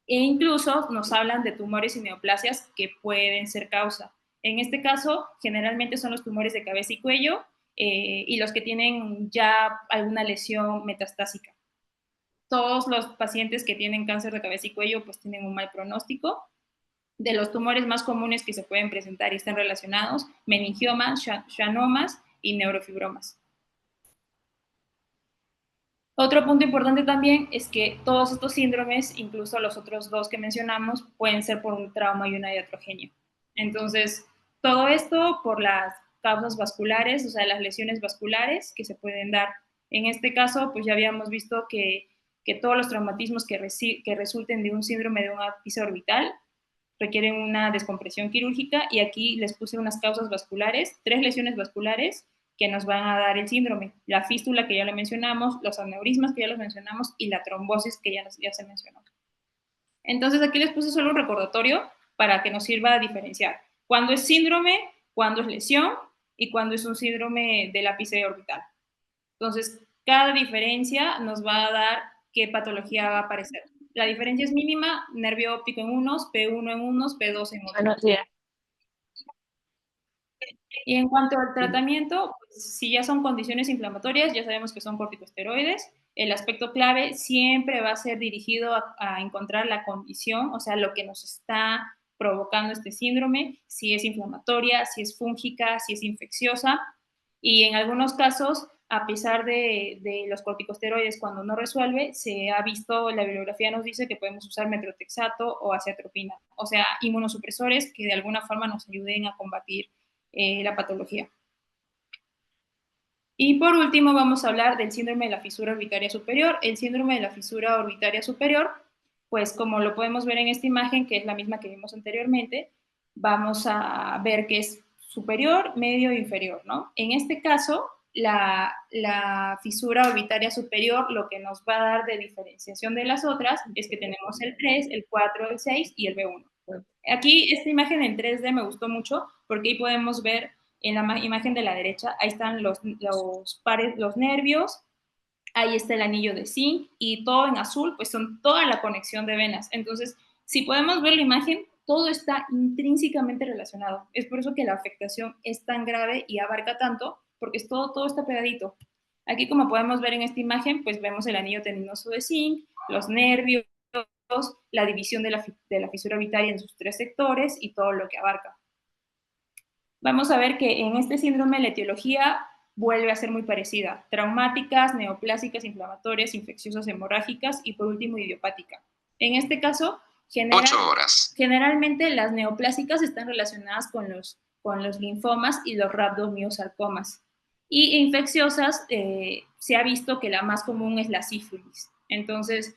E incluso nos hablan de tumores y neoplasias que pueden ser causa. En este caso, generalmente son los tumores de cabeza y cuello y los que tienen ya alguna lesión metastásica. Todos los pacientes que tienen cáncer de cabeza y cuello pues tienen un mal pronóstico. De los tumores más comunes que se pueden presentar y están relacionados, meningiomas, schwannomas y neurofibromas. Otro punto importante también es que todos estos síndromes, incluso los otros dos que mencionamos, pueden ser por un trauma y una iatrogenia. Entonces, todo esto por las causas vasculares, o sea, las lesiones vasculares que se pueden dar. En este caso, pues ya habíamos visto que todos los traumatismos que resulten de un síndrome de un ápice orbital requieren una descompresión quirúrgica y aquí les puse unas causas vasculares, 3 lesiones vasculares que nos van a dar el síndrome. La fístula, que ya lo mencionamos, los aneurismas, que ya los mencionamos, y la trombosis, que ya se mencionó. Entonces, aquí les puse solo un recordatorio para que nos sirva a diferenciar cuándo es síndrome, cuándo es lesión y cuándo es un síndrome del ápice orbital. Entonces, cada diferencia nos va a dar qué patología va a aparecer. La diferencia es mínima, nervio óptico en unos, P1 en unos, P2 en otros. Buenos días. Y en cuanto al tratamiento, pues, si ya son condiciones inflamatorias, ya sabemos que son corticosteroides. El aspecto clave siempre va a ser dirigido a encontrar la condición, o sea, lo que nos está provocando este síndrome, si es inflamatoria, si es fúngica, si es infecciosa. Y en algunos casos, a pesar de los corticosteroides, cuando no resuelve, se ha visto, la bibliografía nos dice que podemos usar metrotexato o aciatropina, o sea, inmunosupresores que de alguna forma nos ayuden a combatir la patología. Y por último vamos a hablar del síndrome de la fisura orbitaria superior. El síndrome de la fisura orbitaria superior, pues como lo podemos ver en esta imagen, que es la misma que vimos anteriormente, vamos a ver que es superior, medio e inferior, ¿no? En este caso, la fisura orbitaria superior lo que nos va a dar de diferenciación de las otras es que tenemos el 3, el 4, el 6 y el B1. Aquí esta imagen en 3D me gustó mucho porque ahí podemos ver en la imagen de la derecha, ahí están los nervios, ahí está el anillo de zinc y todo en azul, pues son toda la conexión de venas. Entonces, si podemos ver la imagen, todo está intrínsecamente relacionado. Es por eso que la afectación es tan grave y abarca tanto, porque todo está pegadito. Aquí, como podemos ver en esta imagen, pues vemos el anillo tendinoso de zinc, los nervios, la división de la fisura orbitaria en sus 3 sectores y todo lo que abarca. Vamos a ver que en este síndrome la etiología vuelve a ser muy parecida. Traumáticas, neoplásicas, inflamatorias, infecciosas, hemorrágicas y por último idiopática. En este caso, generalmente las neoplásicas están relacionadas con los linfomas y los rhabdomiosarcomas. Y infecciosas, se ha visto que la más común es la sífilis. Entonces,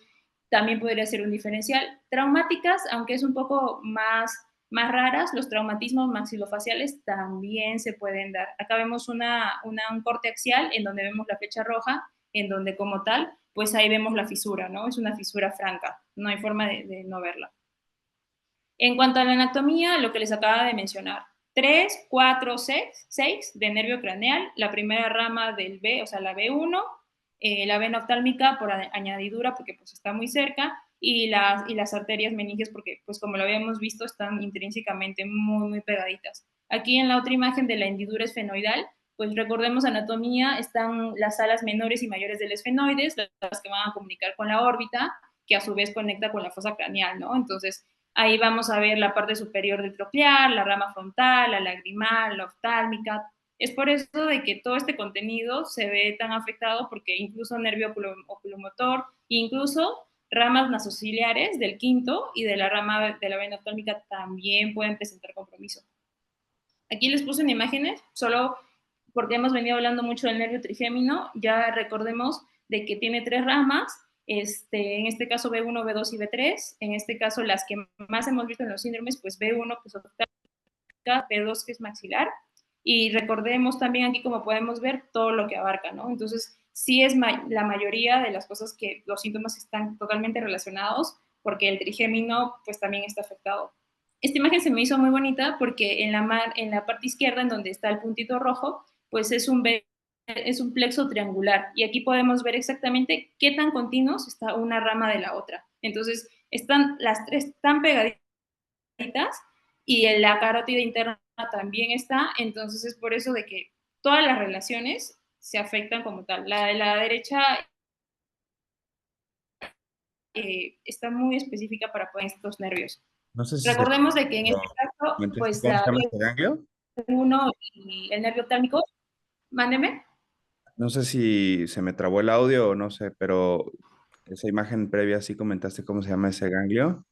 también podría ser un diferencial. Traumáticas, aunque es un poco más raras, los traumatismos maxilofaciales también se pueden dar. Acá vemos un corte axial en donde vemos la flecha roja, en donde como tal, pues ahí vemos la fisura, ¿no? Es una fisura franca, no hay forma de no verla. En cuanto a la anatomía, lo que les acaba de mencionar, 3, 4, 6 de nervio craneal, la primera rama del B, o sea, la B1, la vena oftálmica por añadidura, porque pues está muy cerca, y las arterias meninges, porque pues como lo habíamos visto, están intrínsecamente muy pegaditas. Aquí en la otra imagen de la hendidura esfenoidal, pues recordemos anatomía, están las alas menores y mayores del esfenoides, las que van a comunicar con la órbita, que a su vez conecta con la fosa craneal, ¿no? Entonces, ahí vamos a ver la parte superior del troclear, la rama frontal, la lagrimal, la oftálmica. Es por eso de que todo este contenido se ve tan afectado porque incluso nervio oculomotor, incluso ramas nasociliares del quinto y de la rama de la vena oftálmica también pueden presentar compromiso. Aquí les puse en imágenes, solo porque hemos venido hablando mucho del nervio trigémino, ya recordemos de que tiene 3 ramas, en este caso B1, B2 y B3, en este caso las que más hemos visto en los síndromes, pues B1 pues oftálmica, B2 que es maxilar, y recordemos también aquí como podemos ver todo lo que abarca, ¿no? Entonces sí es la mayoría de las cosas que los síntomas están totalmente relacionados, porque el trigémino pues también está afectado. Esta imagen se me hizo muy bonita porque en la parte izquierda, en donde está el puntito rojo, pues es un plexo triangular. Y aquí podemos ver exactamente qué tan continuos está una rama de la otra. Entonces, están las tres tan pegaditas y la carótida interna también está. Entonces, es por eso de que todas las relaciones se afectan como tal. La de la derecha está muy específica para poner estos nervios. No sé si se... Recordemos de que en este no, caso, ¿comentaste pues cómo se la llama este ganglio? 1 y el nervio oftálmico, mándeme. No sé si se me trabó el audio o no sé, pero esa imagen previa sí comentaste cómo se llama ese ganglio.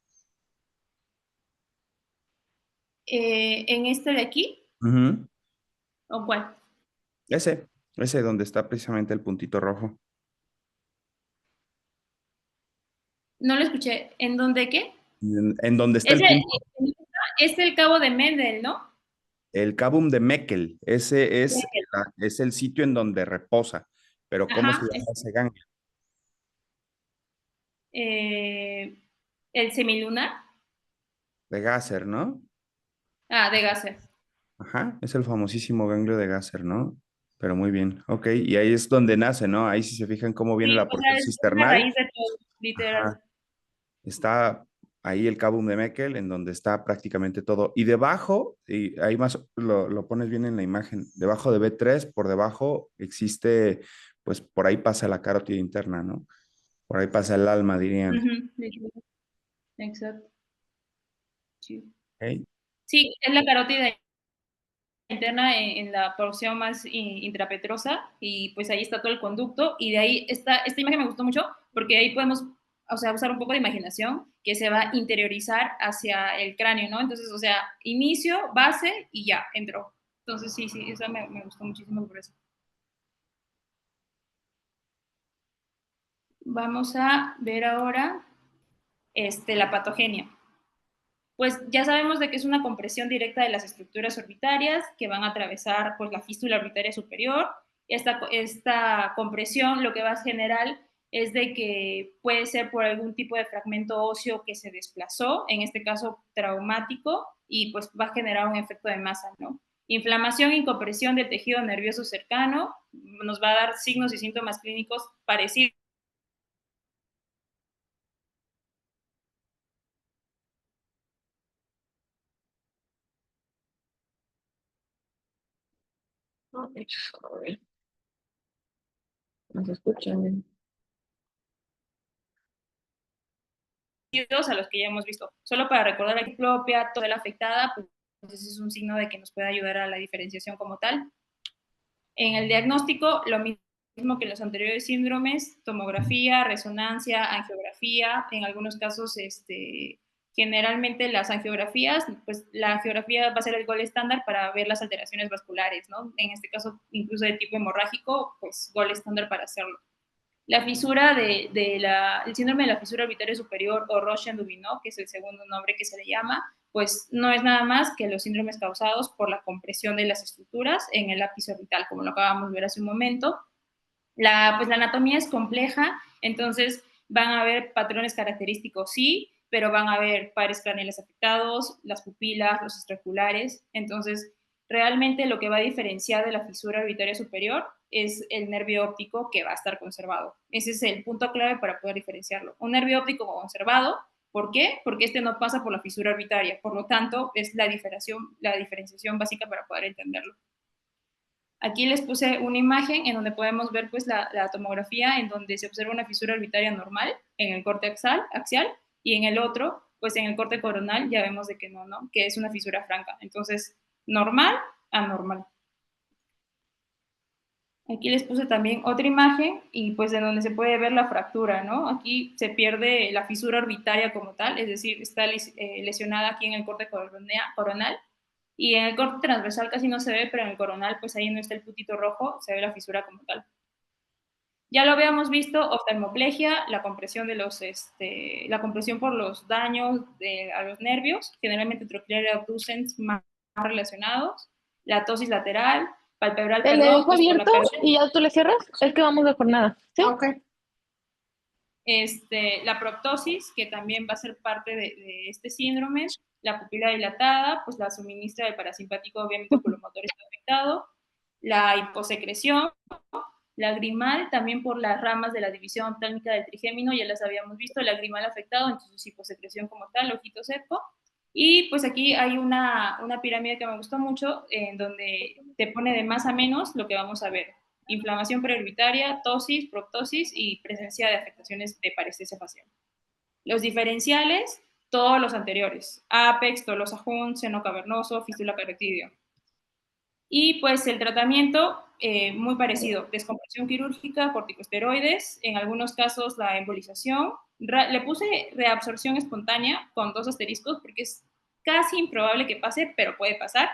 En este de aquí, Ujú. ¿o cuál? Ese donde está precisamente el puntito rojo. No lo escuché. ¿En dónde qué? En donde está el Ese punto, es el cabo de Mendel, ¿no? el Cavum de Meckel, ese es el sitio en donde reposa, pero ¿cómo se Ajá. llama ese ganglio? Eh, el semilunar. De Gasser, ¿no? Ah, de Gasser. Ajá, es el famosísimo ganglio de Gasser, ¿no? Pero muy bien, ok, y ahí es donde nace, ¿no? Ahí si se fijan cómo viene Sí, la o sea, porción es la cisternal. raíz de todo, literal. Ajá, está ahí el Cavum de Meckel, en donde está prácticamente todo. Y debajo, y ahí más lo pones bien en la imagen, debajo de B3, por debajo existe, pues por ahí pasa la carótida interna, ¿no? Por ahí pasa el alma, dirían. Ujú, exacto. Sí. ¿Ok? Sí, es la carótida interna en la porción más intrapetrosa y pues ahí está todo el conducto y de ahí está, esta imagen me gustó mucho porque ahí podemos, o sea, usar un poco de imaginación que se va a interiorizar hacia el cráneo, ¿no? Entonces, o sea, inicio, base y ya, entró. Entonces, sí, sí, eso me gustó muchísimo por eso. Vamos a ver ahora la patogenia. Pues ya sabemos de que es una compresión directa de las estructuras orbitarias que van a atravesar pues, la fístula orbitaria superior. Esta compresión lo que va a generar es de que puede ser por algún tipo de fragmento óseo que se desplazó, en este caso traumático, y pues va a generar un efecto de masa, ¿no? Inflamación y compresión del tejido nervioso cercano nos va a dar signos y síntomas clínicos parecidos. ¿Nos escuchan? A los que ya hemos visto. Solo para recordar aquí propia, toda la afectada, pues ese es un signo de que nos puede ayudar a la diferenciación como tal. En el diagnóstico, lo mismo que en los anteriores síndromes, tomografía, resonancia, angiografía, en algunos casos, generalmente las angiografías, pues la angiografía va a ser el gol estándar para ver las alteraciones vasculares, ¿no? En este caso, incluso de tipo hemorrágico, pues gol estándar para hacerlo. La fisura el síndrome de la fisura orbitaria superior o Roche-en-Dubineau, que es el segundo nombre que se le llama, pues no es nada más que los síndromes causados por la compresión de las estructuras en el ápice orbital, como lo acabamos de ver hace un momento. Pues la anatomía es compleja, entonces van a haber patrones característicos, sí, pero van a haber pares craneales afectados, las pupilas, los extraoculares. Entonces, realmente lo que va a diferenciar de la fisura orbitaria superior es el nervio óptico que va a estar conservado. Ese es el punto clave para poder diferenciarlo. Un nervio óptico conservado, ¿por qué? Porque este no pasa por la fisura orbitaria, por lo tanto, es la diferenciación básica para poder entenderlo. Aquí les puse una imagen en donde podemos ver pues la tomografía en donde se observa una fisura orbitaria normal en el corte axial y en el otro, pues en el corte coronal ya vemos de que no, que es una fisura franca. Entonces, normal, anormal. Aquí les puse también otra imagen y pues de donde se puede ver la fractura, ¿no? Aquí se pierde la fisura orbitaria como tal, es decir, está lesionada aquí en el corte coronal y en el corte transversal casi no se ve, pero en el coronal pues ahí no está el putito rojo, se ve la fisura como tal. Ya lo habíamos visto, oftalmoplegia, la compresión la compresión por los daños a los nervios, generalmente trochlear abducens más relacionados, la tosis lateral, palpebral, ¿Te le perdón, dejo pues por la abierto pérdida. y ya tú le cierras? Es que vamos de jornada. ¿Sí? Ok. La proptosis, que también va a ser parte de este síndrome, la pupila dilatada, pues la suministra del parasimpático, obviamente por los motores está afectado, la hiposecreción, lagrimal, también por las ramas de la división oftálmica del trigémino, ya las habíamos visto, lagrimal afectado, entonces hiposecreción como tal, ojito seco. Y pues aquí hay una pirámide que me gustó mucho, en donde te pone de más a menos lo que vamos a ver. Inflamación preorbitaria, tosis, proptosis y presencia de afectaciones de parestesia facial. Los diferenciales, todos los anteriores. Apex, tolosa Hunt, seno cavernoso, fístula carotidio. Y pues el tratamiento, muy parecido, descompresión quirúrgica, corticosteroides, en algunos casos la embolización. Le puse reabsorción espontánea con 2 asteriscos porque es casi improbable que pase, pero puede pasar.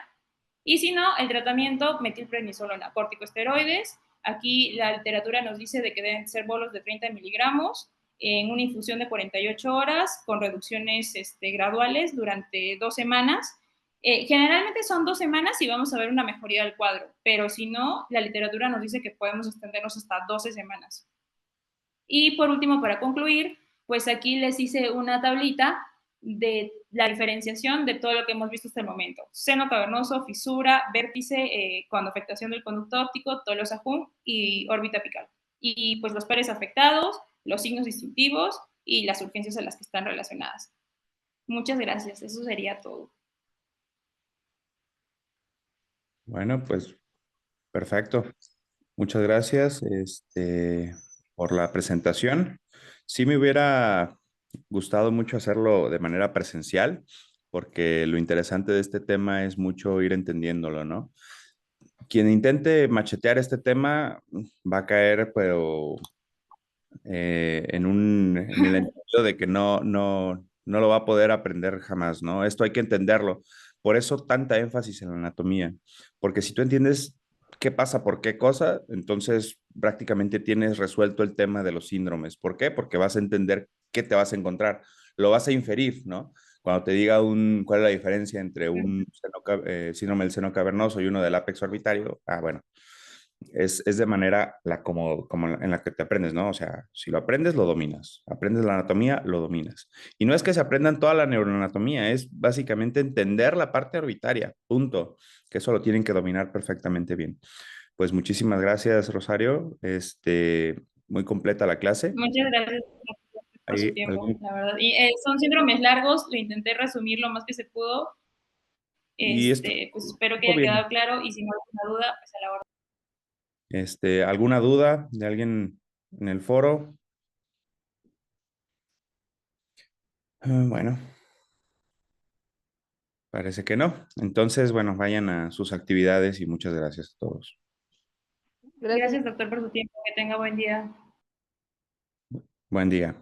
Y si no, el tratamiento metilprednisolona, corticosteroides. Aquí la literatura nos dice de que deben ser bolos de 30 miligramos en una infusión de 48 horas con reducciones graduales durante 2 semanas. Generalmente son 2 semanas y vamos a ver una mejoría del cuadro, pero si no, la literatura nos dice que podemos extendernos hasta 12 semanas. Y por último, para concluir, pues aquí les hice una tablita de la diferenciación de todo lo que hemos visto hasta el momento. Seno cavernoso, fisura, vértice, con afectación del conducto óptico, tolosa Hunt y órbita apical. Y pues los pares afectados, los signos distintivos y las urgencias a las que están relacionadas. Muchas gracias, eso sería todo. Bueno, pues perfecto. Muchas gracias, por la presentación. Sí me hubiera gustado mucho hacerlo de manera presencial, porque lo interesante de este tema es mucho ir entendiéndolo, ¿no? Quien intente machetear este tema va a caer, pero en el entendido de que no lo va a poder aprender jamás, ¿no? Esto hay que entenderlo. Por eso tanta énfasis en la anatomía, porque si tú entiendes qué pasa por qué cosa, entonces prácticamente tienes resuelto el tema de los síndromes. ¿Por qué? Porque vas a entender qué te vas a encontrar, lo vas a inferir, ¿no? Cuando te diga cuál es la diferencia entre un síndrome del seno cavernoso y uno del ápex orbitario, bueno, es de manera como en la que te aprendes, ¿no? O sea, si lo aprendes, lo dominas. Aprendes la anatomía, lo dominas. Y no es que se aprendan toda la neuroanatomía, es básicamente entender la parte orbitaria, punto. Que eso lo tienen que dominar perfectamente bien. Pues muchísimas gracias, Rosario. Muy completa la clase. Muchas gracias por su ¿Hay tiempo, algún... la verdad. Y son síndromes largos, lo intenté resumir lo más que se pudo. Y esto Pues espero que estuvo haya quedado bien. claro y si no hay alguna duda, pues a la orden. ¿Alguna duda de alguien en el foro? Bueno, parece que no. Entonces, bueno, vayan a sus actividades y muchas gracias a todos. Gracias. Gracias, doctor, por su tiempo. Que tenga buen día. Buen día.